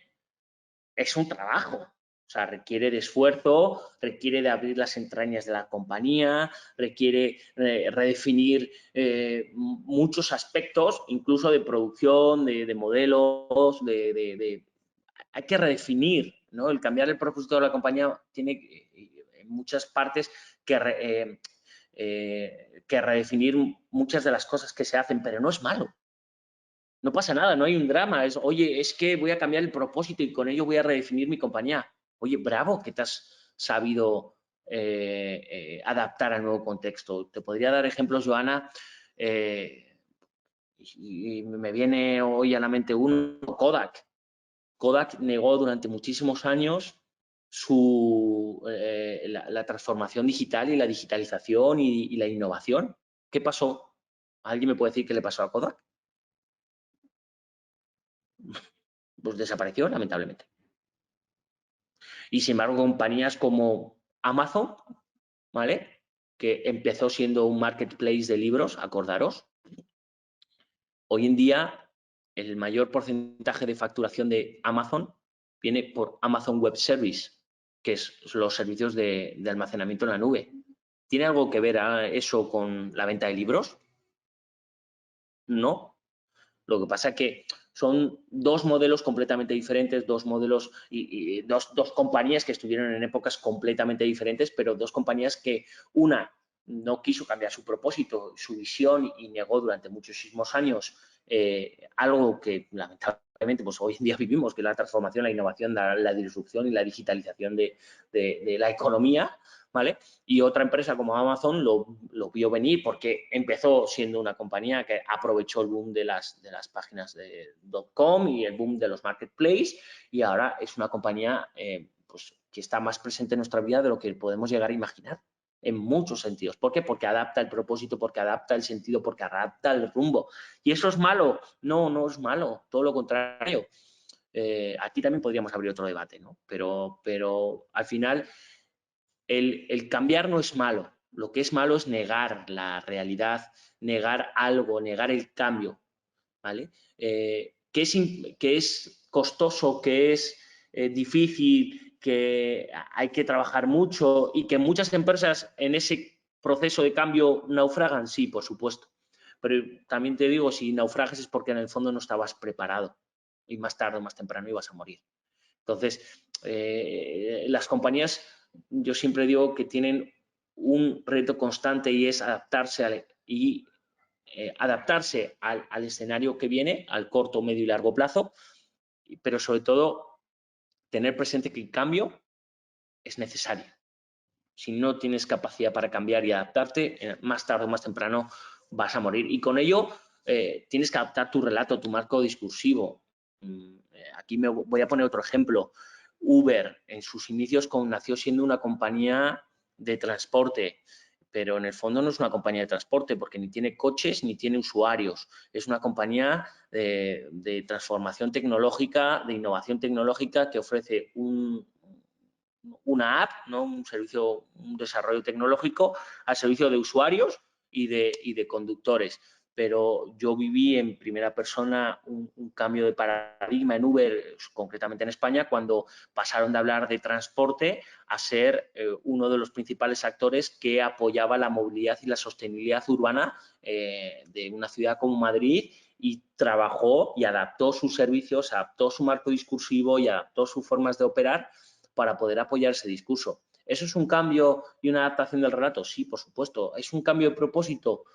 es un trabajo. O sea, requiere de esfuerzo, requiere de abrir las entrañas de la compañía, requiere redefinir muchos aspectos, incluso de producción, de modelos, hay que redefinir, ¿no? El cambiar el propósito de la compañía tiene en muchas partes que redefinir muchas de las cosas que se hacen, pero no es malo. No pasa nada, no hay un drama. Oye, es que voy a cambiar el propósito y con ello voy a redefinir mi compañía. Oye, bravo, que te has sabido adaptar al nuevo contexto. Te podría dar ejemplos, Joana, y me viene hoy a la mente uno, Kodak. Kodak negó durante muchísimos años la transformación digital y la digitalización y la innovación. ¿Qué pasó? ¿Alguien me puede decir qué le pasó a Kodak? Pues desapareció, lamentablemente. Y sin embargo, compañías como Amazon, ¿vale? Que empezó siendo un marketplace de libros, acordaros. Hoy en día, el mayor porcentaje de facturación de Amazon viene por Amazon Web Service, que es los servicios de almacenamiento en la nube. ¿Tiene algo que ver eso con la venta de libros? No. Lo que pasa es que son dos modelos completamente diferentes, dos modelos y dos compañías que estuvieron en épocas completamente diferentes, pero dos compañías que una no quiso cambiar su propósito, su visión y negó durante muchísimos años algo que lamentablemente pues hoy en día vivimos, que es la transformación, la innovación, la disrupción y la digitalización de la economía, ¿vale? Y otra empresa como Amazon lo vio venir porque empezó siendo una compañía que aprovechó el boom de las páginas de .com y el boom de los marketplaces y ahora es una compañía pues, que está más presente en nuestra vida de lo que podemos llegar a imaginar en muchos sentidos. ¿Por qué? Porque adapta el propósito, porque adapta el sentido, porque adapta el rumbo. ¿Y eso es malo? No, no es malo, todo lo contrario. Aquí también podríamos abrir otro debate, ¿no? Pero al final el cambiar no es malo. Lo que es malo es negar la realidad, negar algo, negar el cambio, ¿vale? Que es costoso, que es difícil, que hay que trabajar mucho y que muchas empresas en ese proceso de cambio naufragan, sí, por supuesto. Pero también te digo, si naufragas es porque en el fondo no estabas preparado y más tarde o más temprano ibas a morir. Entonces, las compañías, yo siempre digo que tienen un reto constante y es adaptarse al escenario que viene, al corto, medio y largo plazo, pero sobre todo tener presente que el cambio es necesario. Si no tienes capacidad para cambiar y adaptarte, más tarde o más temprano vas a morir. Y con ello tienes que adaptar tu relato, tu marco discursivo. Aquí me voy a poner otro ejemplo. Uber, en sus inicios, nació siendo una compañía de transporte, pero en el fondo no es una compañía de transporte porque ni tiene coches ni tiene usuarios. Es una compañía de transformación tecnológica, de innovación tecnológica que ofrece una app, ¿no? Un servicio, un desarrollo tecnológico al servicio de usuarios y de conductores. Pero yo viví en primera persona un cambio de paradigma en Uber, concretamente en España, cuando pasaron de hablar de transporte a ser uno de los principales actores que apoyaba la movilidad y la sostenibilidad urbana de una ciudad como Madrid y trabajó y adaptó sus servicios, adaptó su marco discursivo y adaptó sus formas de operar para poder apoyar ese discurso. ¿Eso es un cambio y una adaptación del relato? Sí, por supuesto. ¿Es un cambio de propósito?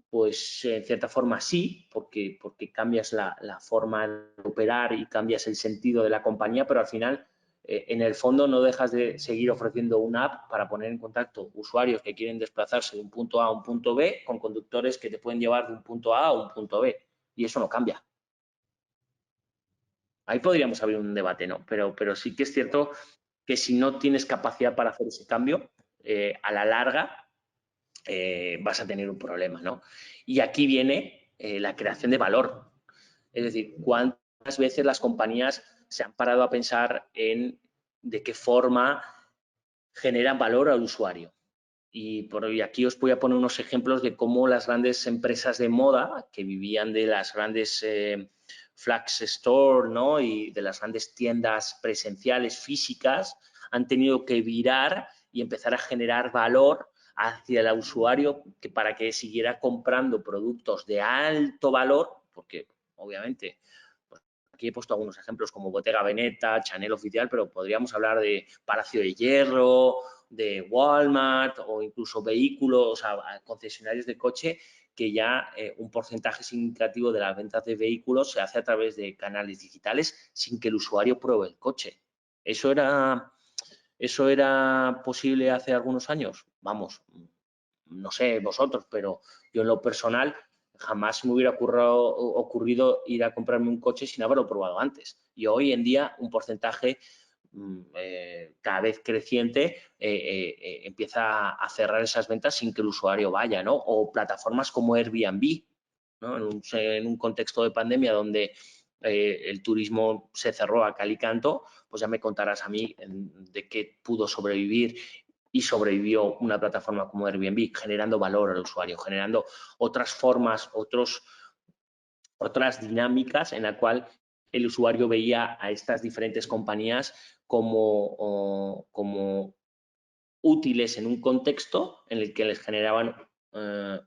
Pues en cierta forma sí, porque cambias la forma de operar y cambias el sentido de la compañía, pero al final, en el fondo, no dejas de seguir ofreciendo una app para poner en contacto usuarios que quieren desplazarse de un punto A a un punto B con conductores que te pueden llevar de un punto A a un punto B. Y eso no cambia. Ahí podríamos abrir un debate, ¿no? Pero sí que es cierto que si no tienes capacidad para hacer ese cambio, a la larga vas a tener un problema, ¿no? Y aquí viene la creación de valor. Es decir, cuántas veces las compañías se han parado a pensar en de qué forma generan valor al usuario. Y aquí os voy a poner unos ejemplos de cómo las grandes empresas de moda que vivían de las grandes flags store, ¿no? Y de las grandes tiendas presenciales físicas han tenido que virar y empezar a generar valor hacia el usuario para que siguiera comprando productos de alto valor, porque obviamente pues, aquí he puesto algunos ejemplos como Bottega Veneta, Chanel Oficial, pero podríamos hablar de Palacio de Hierro, de Walmart o incluso vehículos, o sea, concesionarios de coche, que ya un porcentaje significativo de las ventas de vehículos se hace a través de canales digitales sin que el usuario pruebe el coche. ¿Eso era posible hace algunos años? Vamos, no sé vosotros, pero yo en lo personal jamás me hubiera ocurrido ir a comprarme un coche sin haberlo probado antes. Y hoy en día un porcentaje cada vez creciente empieza a cerrar esas ventas sin que el usuario vaya, ¿no? O plataformas como Airbnb, ¿no? En un contexto de pandemia donde el turismo se cerró a cal y canto, pues ya me contarás a mí de qué pudo sobrevivir y sobrevivió una plataforma como Airbnb, generando valor al usuario, generando otras formas, otras dinámicas en la cual el usuario veía a estas diferentes compañías como útiles en un contexto en el que les generaban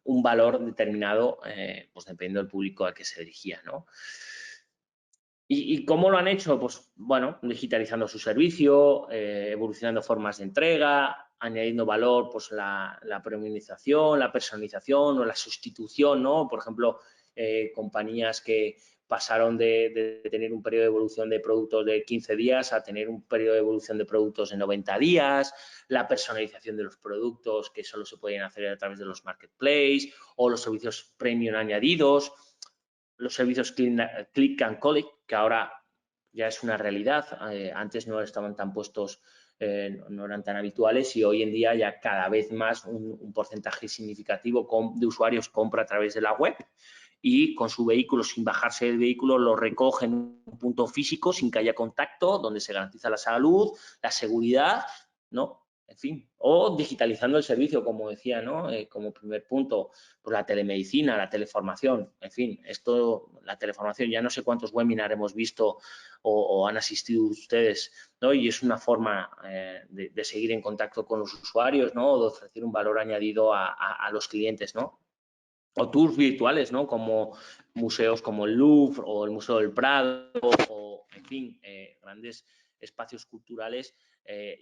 un valor determinado, pues dependiendo del público al que se dirigía, ¿no? ¿Y cómo lo han hecho? Pues bueno, digitalizando su servicio, evolucionando formas de entrega, añadiendo valor, pues la premiumización, la personalización o la sustitución, ¿no? Por ejemplo, compañías que pasaron de tener un periodo de evolución de productos de 15 días a tener un periodo de evolución de productos de 90 días, la personalización de los productos que solo se podían hacer a través de los marketplaces o los servicios premium añadidos, los servicios click and collect, que ahora ya es una realidad, antes no estaban tan puestos, no eran tan habituales y hoy en día ya cada vez más un porcentaje significativo de usuarios compra a través de la web y con su vehículo, sin bajarse del vehículo, lo recoge en un punto físico sin que haya contacto, donde se garantiza la salud, la seguridad, ¿no? En fin, o digitalizando el servicio, como decía, ¿no? Como primer punto, pues la telemedicina, la teleformación, en fin, la teleformación, ya no sé cuántos webinars hemos visto o han asistido ustedes, ¿no? Y es una forma de seguir en contacto con los usuarios, ¿no? O de ofrecer un valor añadido a los clientes, ¿no? O tours virtuales, ¿no? Como museos como el Louvre o el Museo del Prado o, en fin, grandes espacios culturales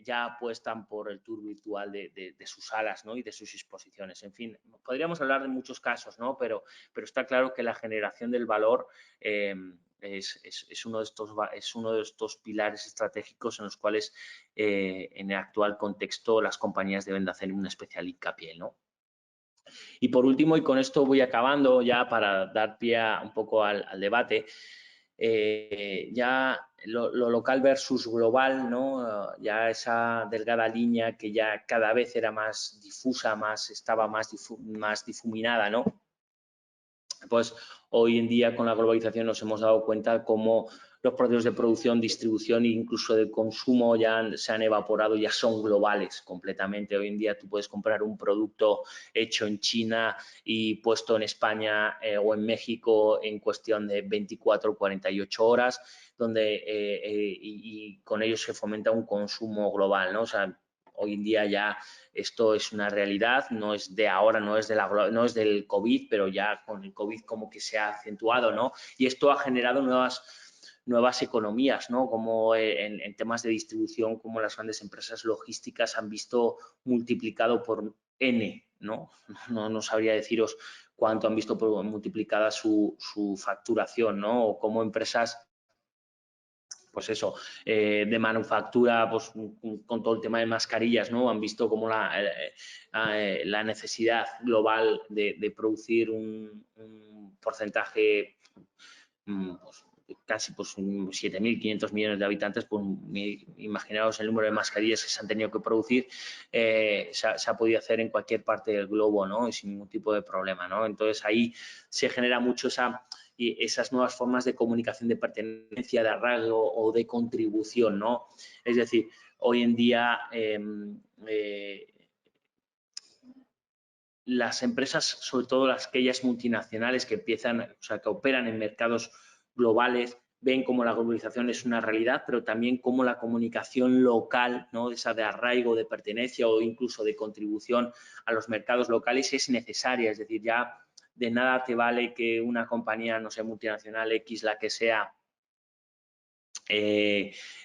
ya apuestan por el tour virtual de sus salas, ¿no? Y de sus exposiciones. En fin, podríamos hablar de muchos casos, ¿no? Pero está claro que la generación del valor es uno de estos pilares estratégicos en los cuales en el actual contexto las compañías deben de hacer un especial hincapié, ¿no? Y por último, y con esto voy acabando ya para dar pie un poco al debate, ya lo local versus global, ¿no? Ya esa delgada línea que ya cada vez era más difusa, estaba más difuminada, ¿no? Pues hoy en día con la globalización nos hemos dado cuenta cómo los procesos de producción, distribución e incluso de consumo ya se han evaporado, ya son globales completamente. Hoy en día tú puedes comprar un producto hecho en China y puesto en España o en México en cuestión de 24 o 48 horas, donde y con ello se fomenta un consumo global, ¿no? O sea, hoy en día ya esto es una realidad, no es de ahora, no es del COVID, pero ya con el COVID como que se ha acentuado, ¿no? Y esto ha generado nuevas economías, ¿no? Como en temas de distribución, como las grandes empresas logísticas han visto multiplicado por N, ¿no? No sabría deciros cuánto han visto multiplicada su facturación, ¿no? O como empresas pues eso, de manufactura, pues con todo el tema de mascarillas, ¿no? Han visto como la necesidad global de producir un porcentaje, pues, casi pues 7.500 millones de habitantes, pues imaginaos el número de mascarillas que se han tenido que producir, se ha podido hacer en cualquier parte del globo, ¿no? Y sin ningún tipo de problema, ¿no? Entonces ahí se genera mucho esas nuevas formas de comunicación, de pertenencia, de arraigo o de contribución, ¿no? Es decir, hoy en día las empresas, sobre todo aquellas multinacionales que empiezan, o sea, que operan en mercados globales ven cómo la globalización es una realidad, pero también cómo la comunicación local, ¿no? Esa de arraigo, de pertenencia o incluso de contribución a los mercados locales es necesaria. Es decir, ya de nada te vale que una compañía, no sé, multinacional X, la que sea,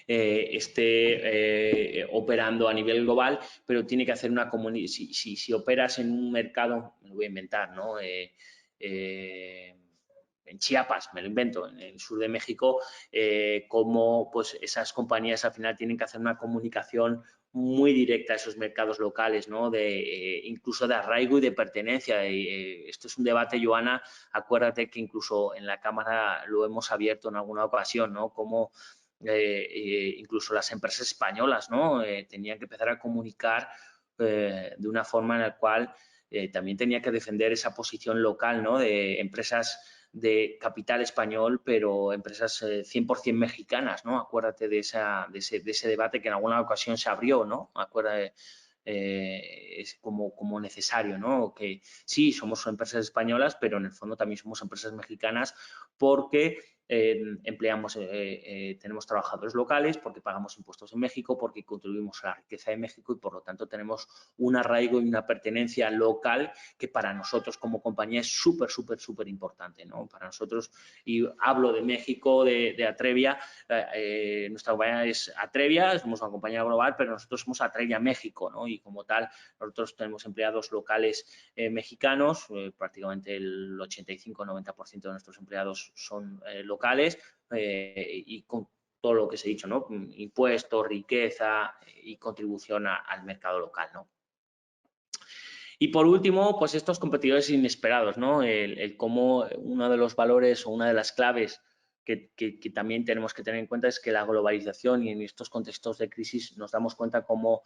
esté operando a nivel global, pero tiene que hacer una comunidad. Si operas en un mercado, me lo voy a inventar, ¿no? En Chiapas, me lo invento, en el sur de México, cómo pues, esas compañías al final tienen que hacer una comunicación muy directa a esos mercados locales, ¿no? Incluso de arraigo y de pertenencia. Esto es un debate, Joana, acuérdate que incluso en la Cámara lo hemos abierto en alguna ocasión, ¿no? Cómo incluso las empresas españolas, ¿no? Tenían que empezar a comunicar de una forma en la cual también tenía que defender esa posición local, ¿no? De empresas de capital español, pero empresas 100% mexicanas, ¿no? Acuérdate de ese debate que en alguna ocasión se abrió, ¿no? Acuérdate, es como necesario, ¿no? Que sí, somos empresas españolas, pero en el fondo también somos empresas mexicanas porque tenemos trabajadores locales, porque pagamos impuestos en México, porque contribuimos a la riqueza de México y por lo tanto tenemos un arraigo y una pertenencia local que para nosotros como compañía es súper, súper, súper importante, ¿no? Para nosotros, y hablo de México, de Atrevia, nuestra compañía es Atrevia, somos una compañía global, pero nosotros somos Atrevia México, ¿no? Y como tal, nosotros tenemos empleados locales mexicanos, prácticamente el 85-90% de nuestros empleados son locales y con todo lo que se ha dicho, ¿no? Impuestos, riqueza y contribución al mercado local, ¿no? Y por último, pues estos competidores inesperados, ¿no? El cómo uno de los valores o una de las claves que también tenemos que tener en cuenta es que la globalización y en estos contextos de crisis nos damos cuenta cómo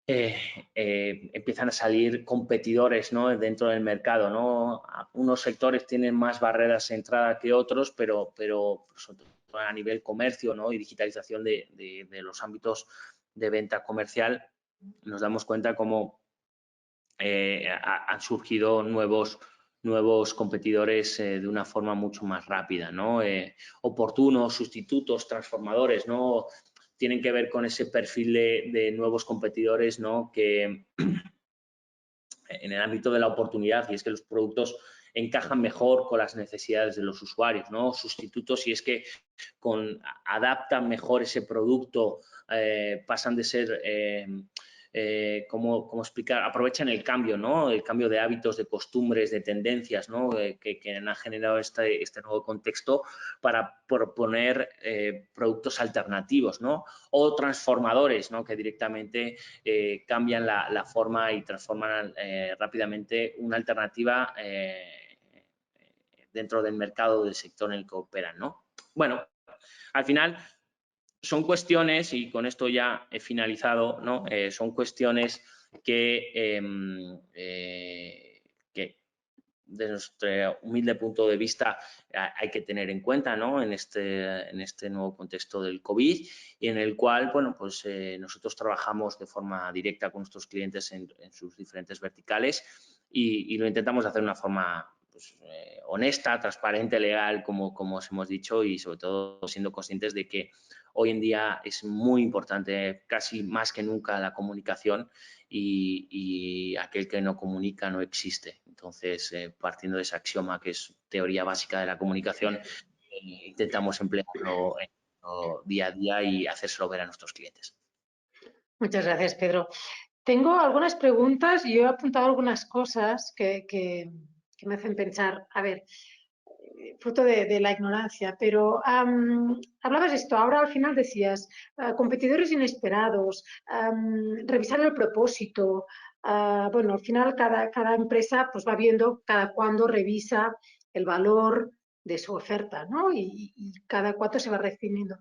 empiezan a salir competidores, ¿no? Dentro del mercado, ¿no? Unos sectores tienen más barreras de entrada que otros, pero sobre todo a nivel comercio, ¿no? Y digitalización de los ámbitos de venta comercial, nos damos cuenta cómo han surgido nuevos competidores de una forma mucho más rápida, ¿no? Oportunos, sustitutos, transformadores, ¿no? Tienen que ver con ese perfil de nuevos competidores, ¿no? Que en el ámbito de la oportunidad, y es que los productos encajan mejor con las necesidades de los usuarios, ¿no? Sustitutos, y es que adaptan mejor ese producto, pasan de ser ¿cómo explicar? Aprovechan el cambio, ¿no? El cambio de hábitos, de costumbres, de tendencias, ¿no? Que han generado este nuevo contexto para proponer productos alternativos, ¿no? O transformadores, ¿no? Que directamente cambian la forma y transforman rápidamente una alternativa dentro del mercado del sector en el que operan, ¿no? Bueno, al final son cuestiones, y con esto ya he finalizado, ¿no? Son cuestiones que desde nuestro humilde punto de vista hay que tener en cuenta, ¿no? En este nuevo contexto del COVID y en el cual, bueno, pues nosotros trabajamos de forma directa con nuestros clientes en sus diferentes verticales y lo intentamos hacer de una forma pues, honesta, transparente, legal, como os hemos dicho, y sobre todo siendo conscientes de que hoy en día es muy importante, casi más que nunca, la comunicación y aquel que no comunica no existe. Entonces, partiendo de ese axioma que es teoría básica de la comunicación, intentamos emplearlo día a día y hacérselo ver a nuestros clientes. Muchas gracias, Pedro. Tengo algunas preguntas y yo he apuntado algunas cosas que me hacen pensar, a ver, fruto de la ignorancia, pero hablabas de esto, ahora al final decías competidores inesperados, revisar el propósito, bueno, al final cada empresa pues va viendo cada cuándo revisa el valor de su oferta, ¿no? Y cada cuánto se va definiendo.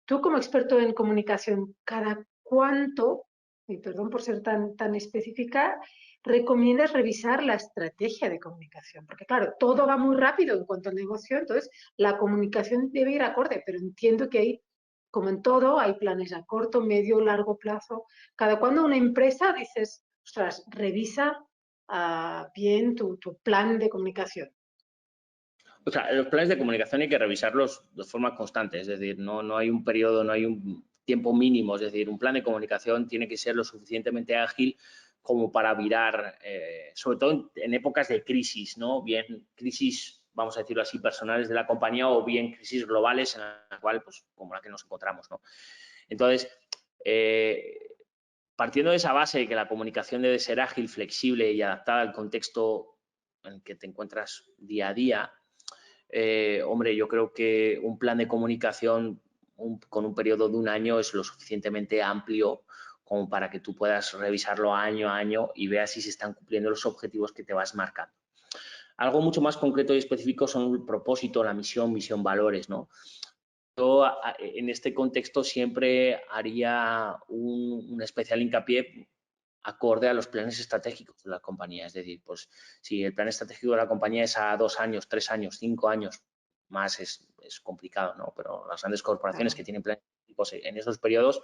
Tú como experto en comunicación, ¿cada cuánto, y perdón por ser tan específica, recomiendas revisar la estrategia de comunicación? Porque claro, todo va muy rápido en cuanto al negocio, entonces la comunicación debe ir acorde, pero entiendo que hay, como en todo, hay planes a corto, medio, largo plazo. Cada cuando una empresa dices, ostras, revisa bien tu plan de comunicación. O sea, los planes de comunicación hay que revisarlos de forma constante, es decir, no hay un periodo, no hay un tiempo mínimo, es decir, un plan de comunicación tiene que ser lo suficientemente ágil como para virar, sobre todo en épocas de crisis, ¿no? Bien crisis, vamos a decirlo así, personales de la compañía o bien crisis globales en la cual, pues, como la que nos encontramos, ¿no? Entonces, partiendo de esa base de que la comunicación debe ser ágil, flexible y adaptada al contexto en el que te encuentras día a día, hombre, yo creo que un plan de comunicación con un periodo de un año es lo suficientemente amplio como para que tú puedas revisarlo año a año y veas si se están cumpliendo los objetivos que te vas marcando. Algo mucho más concreto y específico son el propósito, la misión, valores, ¿no? Yo en este contexto siempre haría un especial hincapié acorde a los planes estratégicos de la compañía. Es decir, pues si el plan estratégico de la compañía es a 2 años, 3 años, 5 años, más es complicado, ¿no? Pero las grandes corporaciones que tienen planes estratégicos en esos periodos,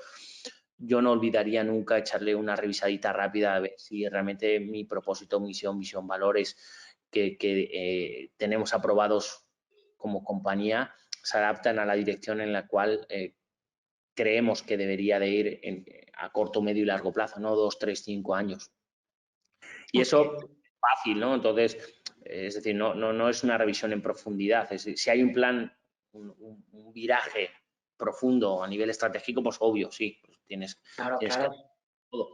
yo no olvidaría nunca echarle una revisadita rápida a ver si realmente mi propósito, misión, valores que tenemos aprobados como compañía se adaptan a la dirección en la cual creemos que debería de ir a corto, medio y largo plazo, ¿no? 2, 3, 5 años. Y eso es fácil, ¿no? Entonces, es decir, no es una revisión en profundidad. Es decir, si hay un plan, un viraje profundo a nivel estratégico, pues obvio, sí, pues tienes que hacer todo.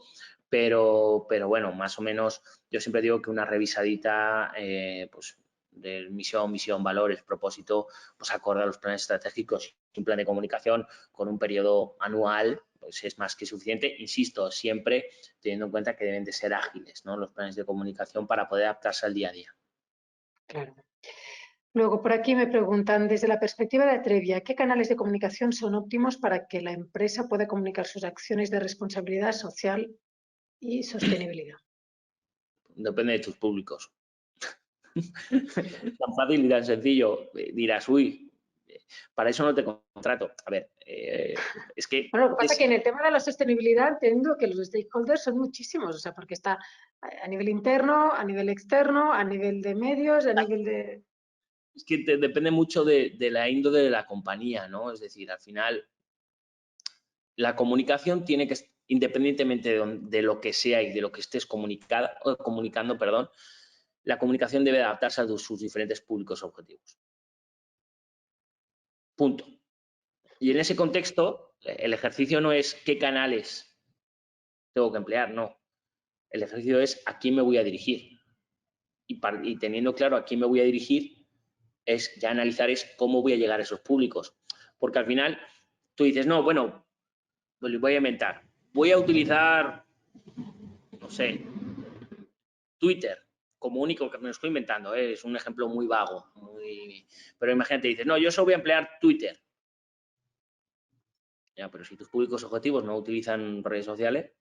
Pero bueno, más o menos, yo siempre digo que una revisadita, pues de misión, valores, propósito, pues acorde a los planes estratégicos. Un plan de comunicación con un periodo anual, pues es más que suficiente. Insisto, siempre teniendo en cuenta que deben de ser ágiles, ¿no? Los planes de comunicación para poder adaptarse al día a día. Claro. Luego, por aquí me preguntan, desde la perspectiva de Atrevia, ¿qué canales de comunicación son óptimos para que la empresa pueda comunicar sus acciones de responsabilidad social y sostenibilidad? Depende de tus públicos. Tan fácil y tan sencillo. Dirás, uy, para eso no te contrato. A ver, es que... Bueno, lo que pasa es que en el tema de la sostenibilidad entiendo que los stakeholders son muchísimos, o sea, porque está a nivel interno, a nivel externo, a nivel de medios, a nivel de... Es que depende mucho de la índole de la compañía, ¿no? Es decir, al final, la comunicación tiene que, independientemente de lo que sea y de lo que estés comunicando, perdón, la comunicación debe adaptarse a sus diferentes públicos objetivos. Punto. Y en ese contexto, el ejercicio no es qué canales tengo que emplear, no. El ejercicio es a quién me voy a dirigir. Y teniendo claro a quién me voy a dirigir, es ya analizar cómo voy a llegar a esos públicos. Porque al final tú dices, no, bueno, pues voy a inventar. Voy a utilizar, no sé, Twitter como único, que me lo estoy inventando, es un ejemplo muy vago. Pero imagínate, dices, no, yo solo voy a emplear Twitter. Ya, pero si tus públicos objetivos no utilizan redes sociales,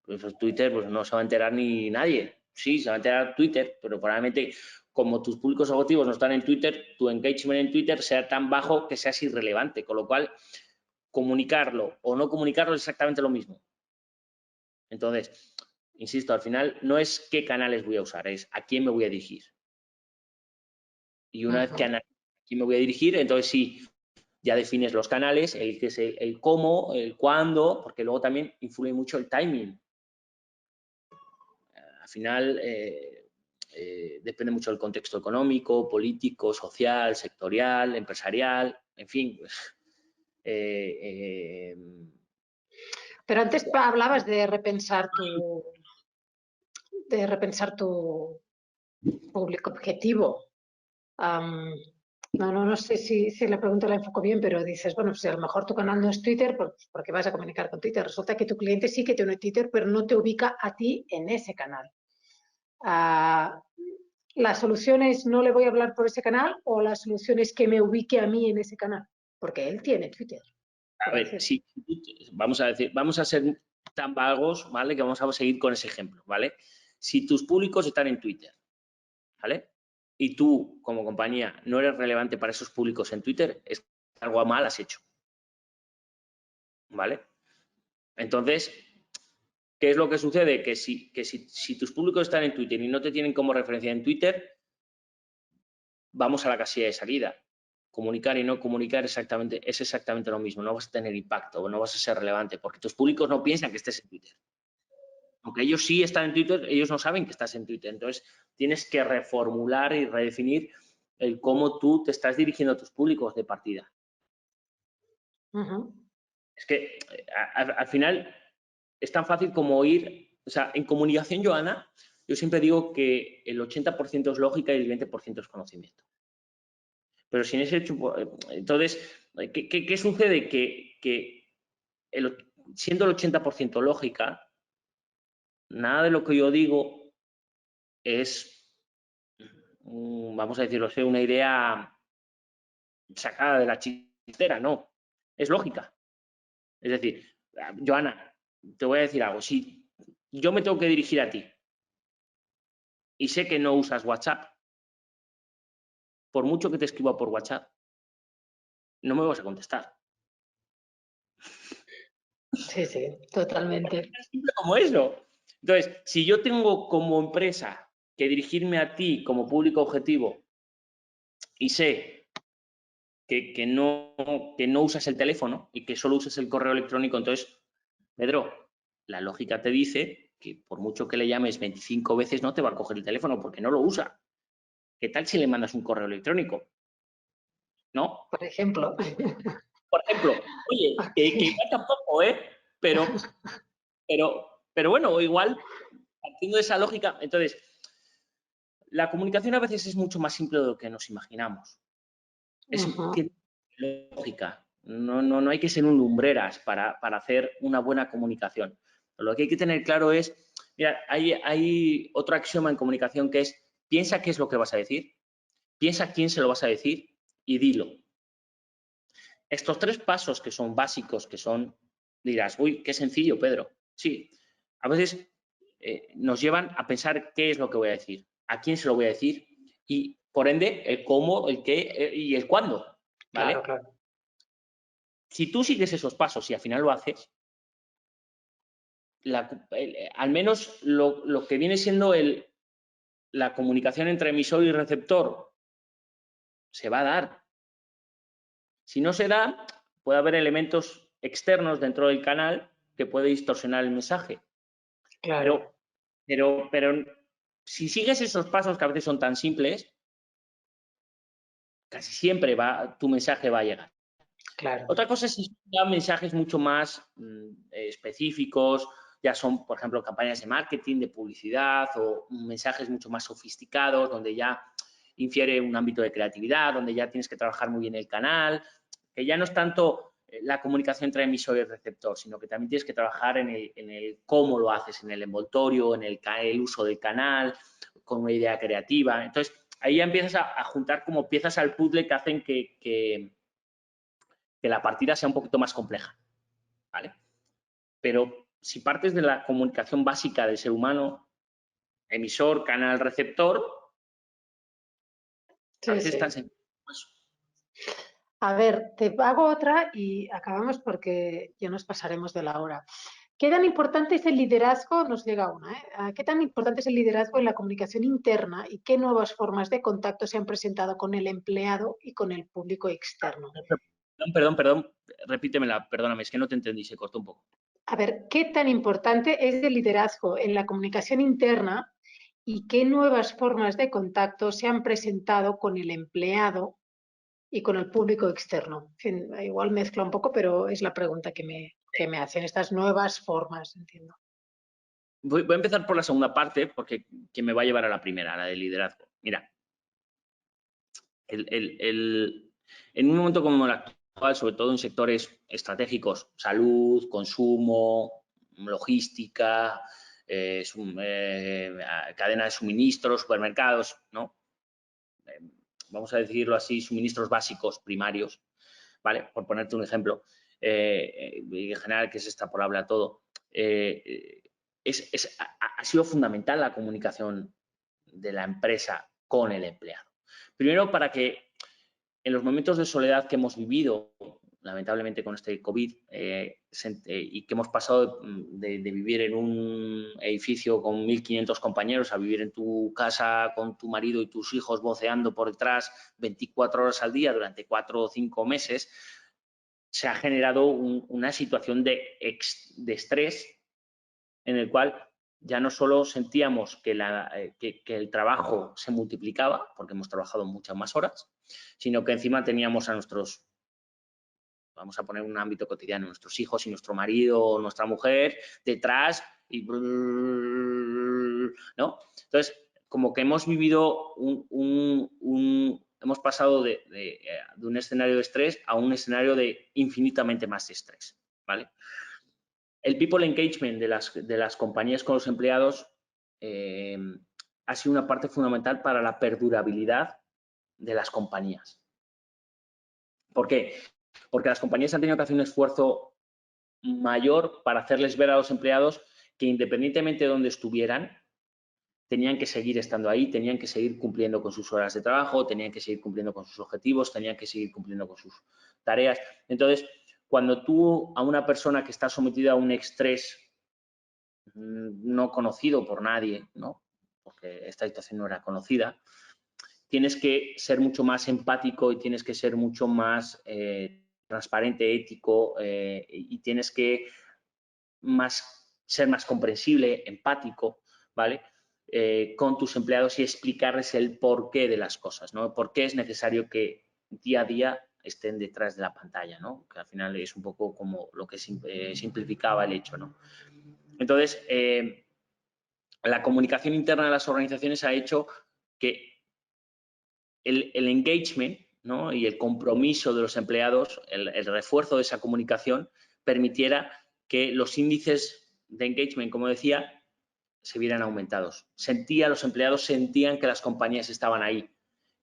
pues Twitter pues no se va a enterar ni nadie. Sí, se va a enterar Twitter, pero probablemente como tus públicos objetivos no están en Twitter, tu engagement en Twitter sea tan bajo que seas irrelevante, con lo cual comunicarlo o no comunicarlo es exactamente lo mismo. Entonces, insisto, al final no es qué canales voy a usar, es a quién me voy a dirigir. Y una vez que analizo a quién me voy a dirigir, entonces sí, ya defines los canales, el cómo, el cuándo, porque luego también influye mucho el timing. Al final depende mucho del contexto económico, político, social, sectorial, empresarial, en fin. Pues, Pero antes hablabas de repensar tu público objetivo. No sé si la pregunta la enfoco bien, pero dices, bueno, pues a lo mejor tu canal no es Twitter, pues porque vas a comunicar con Twitter. Resulta que tu cliente sí que tiene Twitter, pero no te ubica a ti en ese canal. La solución es no le voy a hablar por ese canal, o la solución es que me ubique a mí en ese canal, porque él tiene Twitter. A ver, sí, vamos a ser tan vagos, ¿vale? Que vamos a seguir con ese ejemplo, ¿vale? Si tus públicos están en Twitter, ¿vale? Y tú, como compañía, no eres relevante para esos públicos en Twitter, es algo mal has hecho, ¿vale? Entonces, ¿qué es lo que sucede? Que si tus públicos están en Twitter y no te tienen como referencia en Twitter, vamos a la casilla de salida. Comunicar y no comunicar es exactamente lo mismo. No vas a tener impacto, no vas a ser relevante, porque tus públicos no piensan que estés en Twitter. Aunque ellos sí están en Twitter, ellos no saben que estás en Twitter. Entonces, tienes que reformular y redefinir el cómo tú te estás dirigiendo a tus públicos de partida. Es que al final es tan fácil como ir, o sea, en comunicación, Joana, yo siempre digo que el 80% es lógica y el 20% es conocimiento. Pero sin ese hecho, entonces, ¿qué sucede? Que siendo el 80% lógica, nada de lo que yo digo es, vamos a decirlo así, una idea sacada de la chistera, no, es lógica. Es decir, Joana, te voy a decir algo, si yo me tengo que dirigir a ti y sé que no usas WhatsApp, por mucho que te escriba por WhatsApp, no me vas a contestar. Sí, sí, totalmente. Es simple como eso. Entonces, si yo tengo como empresa que dirigirme a ti como público objetivo y sé que no usas el teléfono y que solo usas el correo electrónico, entonces, Pedro, la lógica te dice que por mucho que le llames 25 veces no te va a coger el teléfono porque no lo usa. ¿Qué tal si le mandas un correo electrónico? ¿No? Por ejemplo. Por ejemplo, oye, que igual tampoco, pero bueno, igual, partiendo de esa lógica, entonces, la comunicación a veces es mucho más simple de lo que nos imaginamos. Tiene lógica. No hay que ser un lumbreras para hacer una buena comunicación. Lo que hay que tener claro es, mira, hay otro axioma en comunicación que es, piensa qué es lo que vas a decir, piensa quién se lo vas a decir y dilo. Estos 3 pasos que son básicos, que son, dirás, uy, qué sencillo, Pedro. Sí, a veces nos llevan a pensar qué es lo que voy a decir, a quién se lo voy a decir y, por ende, el cómo, el qué y el cuándo, ¿vale? Claro, claro. Si tú sigues esos pasos y al final lo haces, al menos lo que viene siendo la comunicación entre emisor y receptor se va a dar. Si no se da, puede haber elementos externos dentro del canal que puede distorsionar el mensaje. Claro. Pero si sigues esos pasos que a veces son tan simples, casi siempre tu mensaje va a llegar. Claro. Otra cosa es si son mensajes mucho más específicos, ya son, por ejemplo, campañas de marketing, de publicidad o mensajes mucho más sofisticados, donde ya infiere un ámbito de creatividad, donde ya tienes que trabajar muy bien el canal, que ya no es tanto la comunicación entre emisor y receptor, sino que también tienes que trabajar en el cómo lo haces, en el envoltorio, en el uso del canal, con una idea creativa. Entonces, ahí ya empiezas a juntar como piezas al puzzle que hacen que la partida sea un poquito más compleja, ¿vale? Pero si partes de la comunicación básica del ser humano, emisor, canal, receptor, a Sí, veces es tan sí. sencillo. A ver, te hago otra y acabamos porque ya nos pasaremos de la hora. ¿Qué tan importante es el liderazgo? Nos llega una, ¿eh? ¿Qué tan importante es el liderazgo en la comunicación interna y qué nuevas formas de contacto se han presentado con el empleado y con el público externo? Perdón, repítemela, perdóname, es que no te entendí, se cortó un poco. A ver, ¿qué tan importante es el liderazgo en la comunicación interna y qué nuevas formas de contacto se han presentado con el empleado y con el público externo? En fin, igual mezcla un poco, pero es la pregunta que me hacen, estas nuevas formas, entiendo. Voy a empezar por la segunda parte porque que me va a llevar a la primera, a la de liderazgo. Mira, en un momento como el actual, sobre todo en sectores estratégicos, salud, consumo, logística, cadena de suministros, supermercados, ¿no? Vamos a decirlo así, suministros básicos primarios, ¿vale? Por ponerte un ejemplo, y en general que es extrapolable a todo. Ha sido fundamental la comunicación de la empresa con el empleado. Primero, para que en los momentos de soledad que hemos vivido, lamentablemente con este COVID, y que hemos pasado de vivir en un edificio con 1.500 compañeros a vivir en tu casa con tu marido y tus hijos voceando por detrás 24 horas al día durante 4 o 5 meses, se ha generado una situación de estrés en el cual ya no solo sentíamos que el trabajo se multiplicaba, porque hemos trabajado muchas más horas, sino que encima teníamos a nuestros, vamos a poner un ámbito cotidiano, nuestros hijos y nuestro marido o nuestra mujer detrás y ¿no? Entonces, como que hemos vivido hemos pasado de un escenario de estrés a un escenario de infinitamente más estrés, ¿vale? El people engagement de las compañías con los empleados ha sido una parte fundamental para la perdurabilidad de las compañías. ¿Por qué? Porque las compañías han tenido que hacer un esfuerzo mayor para hacerles ver a los empleados que independientemente de donde estuvieran, tenían que seguir estando ahí, tenían que seguir cumpliendo con sus horas de trabajo, tenían que seguir cumpliendo con sus objetivos, tenían que seguir cumpliendo con sus tareas. Entonces, cuando tú a una persona que está sometida a un estrés no conocido por nadie, ¿no? Porque esta situación no era conocida, tienes que ser mucho más empático y tienes que ser mucho más transparente, ético, y tienes que ser más comprensible, empático, ¿vale? Con tus empleados y explicarles el porqué de las cosas, ¿no? Por qué es necesario que día a día estén detrás de la pantalla, ¿no? Que al final es un poco como lo que simplificaba el hecho, ¿no? Entonces, la comunicación interna de las organizaciones ha hecho que el engagement, ¿no? Y el compromiso de los empleados, el refuerzo de esa comunicación, permitiera que los índices de engagement, como decía, se vieran aumentados. Los empleados sentían que las compañías estaban ahí,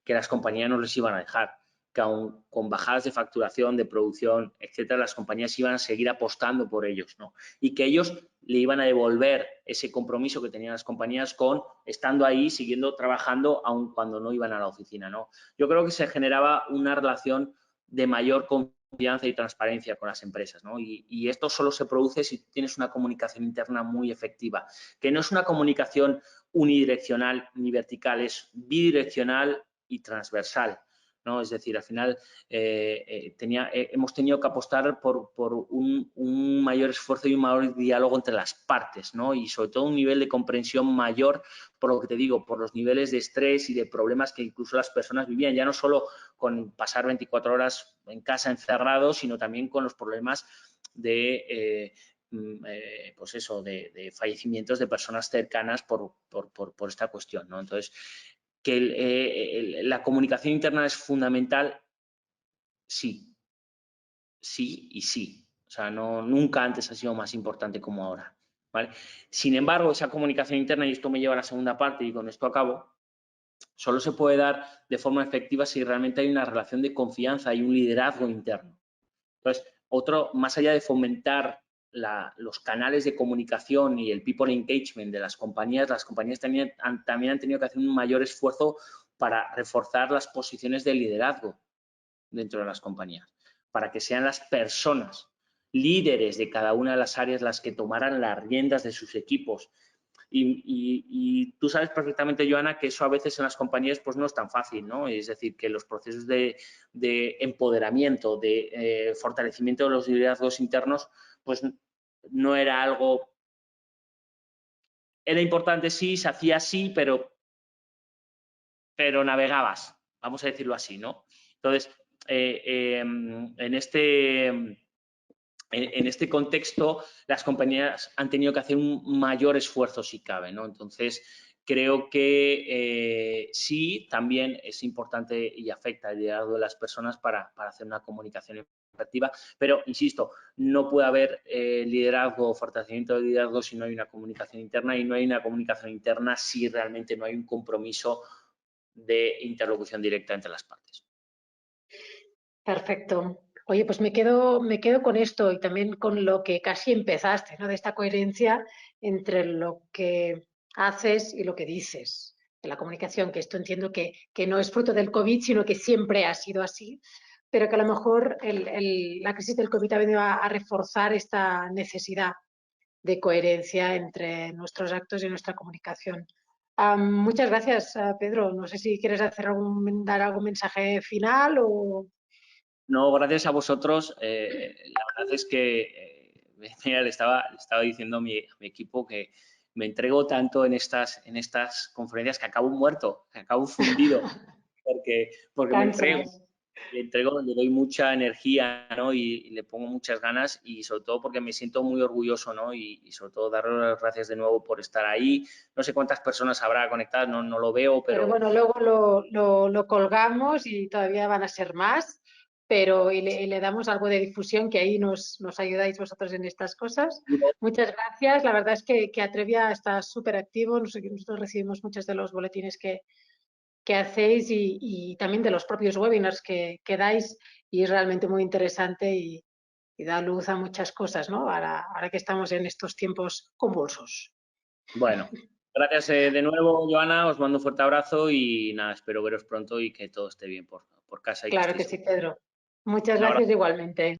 que las compañías no les iban a dejar, que aún con bajadas de facturación, de producción, etcétera, las compañías iban a seguir apostando por ellos, ¿no? Y que ellos le iban a devolver ese compromiso que tenían las compañías con estando ahí, siguiendo trabajando, aun cuando no iban a la oficina, ¿no? Yo creo que se generaba una relación de mayor confianza y transparencia con las empresas, ¿no? Y esto solo se produce si tienes una comunicación interna muy efectiva, que no es una comunicación unidireccional ni vertical, es bidireccional y transversal, ¿no? Es decir, al final hemos tenido que apostar por un mayor esfuerzo y un mayor diálogo entre las partes, ¿no? Y sobre todo un nivel de comprensión mayor, por lo que te digo, por los niveles de estrés y de problemas que incluso las personas vivían, ya no solo con pasar 24 horas en casa encerrados, sino también con los problemas de pues eso, de fallecimientos de personas cercanas por esta cuestión, ¿no? Entonces, que la comunicación interna es fundamental, sí, sí y sí. O sea, nunca antes ha sido más importante como ahora, ¿vale? Sin embargo, esa comunicación interna, y esto me lleva a la segunda parte y con esto acabo, solo se puede dar de forma efectiva si realmente hay una relación de confianza y un liderazgo interno. Entonces, más allá de fomentar los canales de comunicación y el people engagement de las compañías también han tenido que hacer un mayor esfuerzo para reforzar las posiciones de liderazgo dentro de las compañías, para que sean las personas líderes de cada una de las áreas las que tomaran las riendas de sus equipos. Y tú sabes perfectamente, Joana, que eso a veces en las compañías pues no es tan fácil, ¿no? Es decir, que los procesos de empoderamiento, de fortalecimiento de los liderazgos internos, pues no era algo... Era importante, sí, se hacía así, pero navegabas, vamos a decirlo así, ¿no? Entonces, en este contexto, las compañías han tenido que hacer un mayor esfuerzo si cabe, ¿no? Entonces, creo que sí, también es importante y afecta el liderazgo de las personas para hacer una comunicación efectiva, pero, insisto, no puede haber liderazgo o fortalecimiento de liderazgo si no hay una comunicación interna, y no hay una comunicación interna si realmente no hay un compromiso de interlocución directa entre las partes. Perfecto. Oye, pues me quedo con esto y también con lo que casi empezaste, ¿no? De esta coherencia entre lo que haces y lo que dices de la comunicación, que esto entiendo que no es fruto del COVID, sino que siempre ha sido así, pero que a lo mejor la crisis del COVID ha venido a reforzar esta necesidad de coherencia entre nuestros actos y nuestra comunicación. Muchas gracias, Pedro. No sé si quieres dar algún mensaje final o... No, gracias a vosotros. La verdad es que, mira, le estaba diciendo a mi equipo que me entrego tanto en estas conferencias que acabo muerto, que acabo fundido, porque me entrego, le doy mucha energía, ¿no? Y le pongo muchas ganas y sobre todo porque me siento muy orgulloso, ¿no? Y sobre todo darle las gracias de nuevo por estar ahí. No sé cuántas personas habrá conectadas, no lo veo, pero bueno, luego lo colgamos y todavía van a ser más, pero y le damos algo de difusión, que ahí nos ayudáis vosotros en estas cosas. Muchas gracias. La verdad es que Atrevia está súper activo. Nosotros recibimos muchos de los boletines que hacéis y también de los propios webinars que dais, y es realmente muy interesante y da luz a muchas cosas, ¿no? Ahora que estamos en estos tiempos convulsos. Bueno, gracias de nuevo, Joana. Os mando un fuerte abrazo y nada, espero veros pronto y que todo esté bien por casa. Claro que sí, Pedro. Muchas gracias igualmente.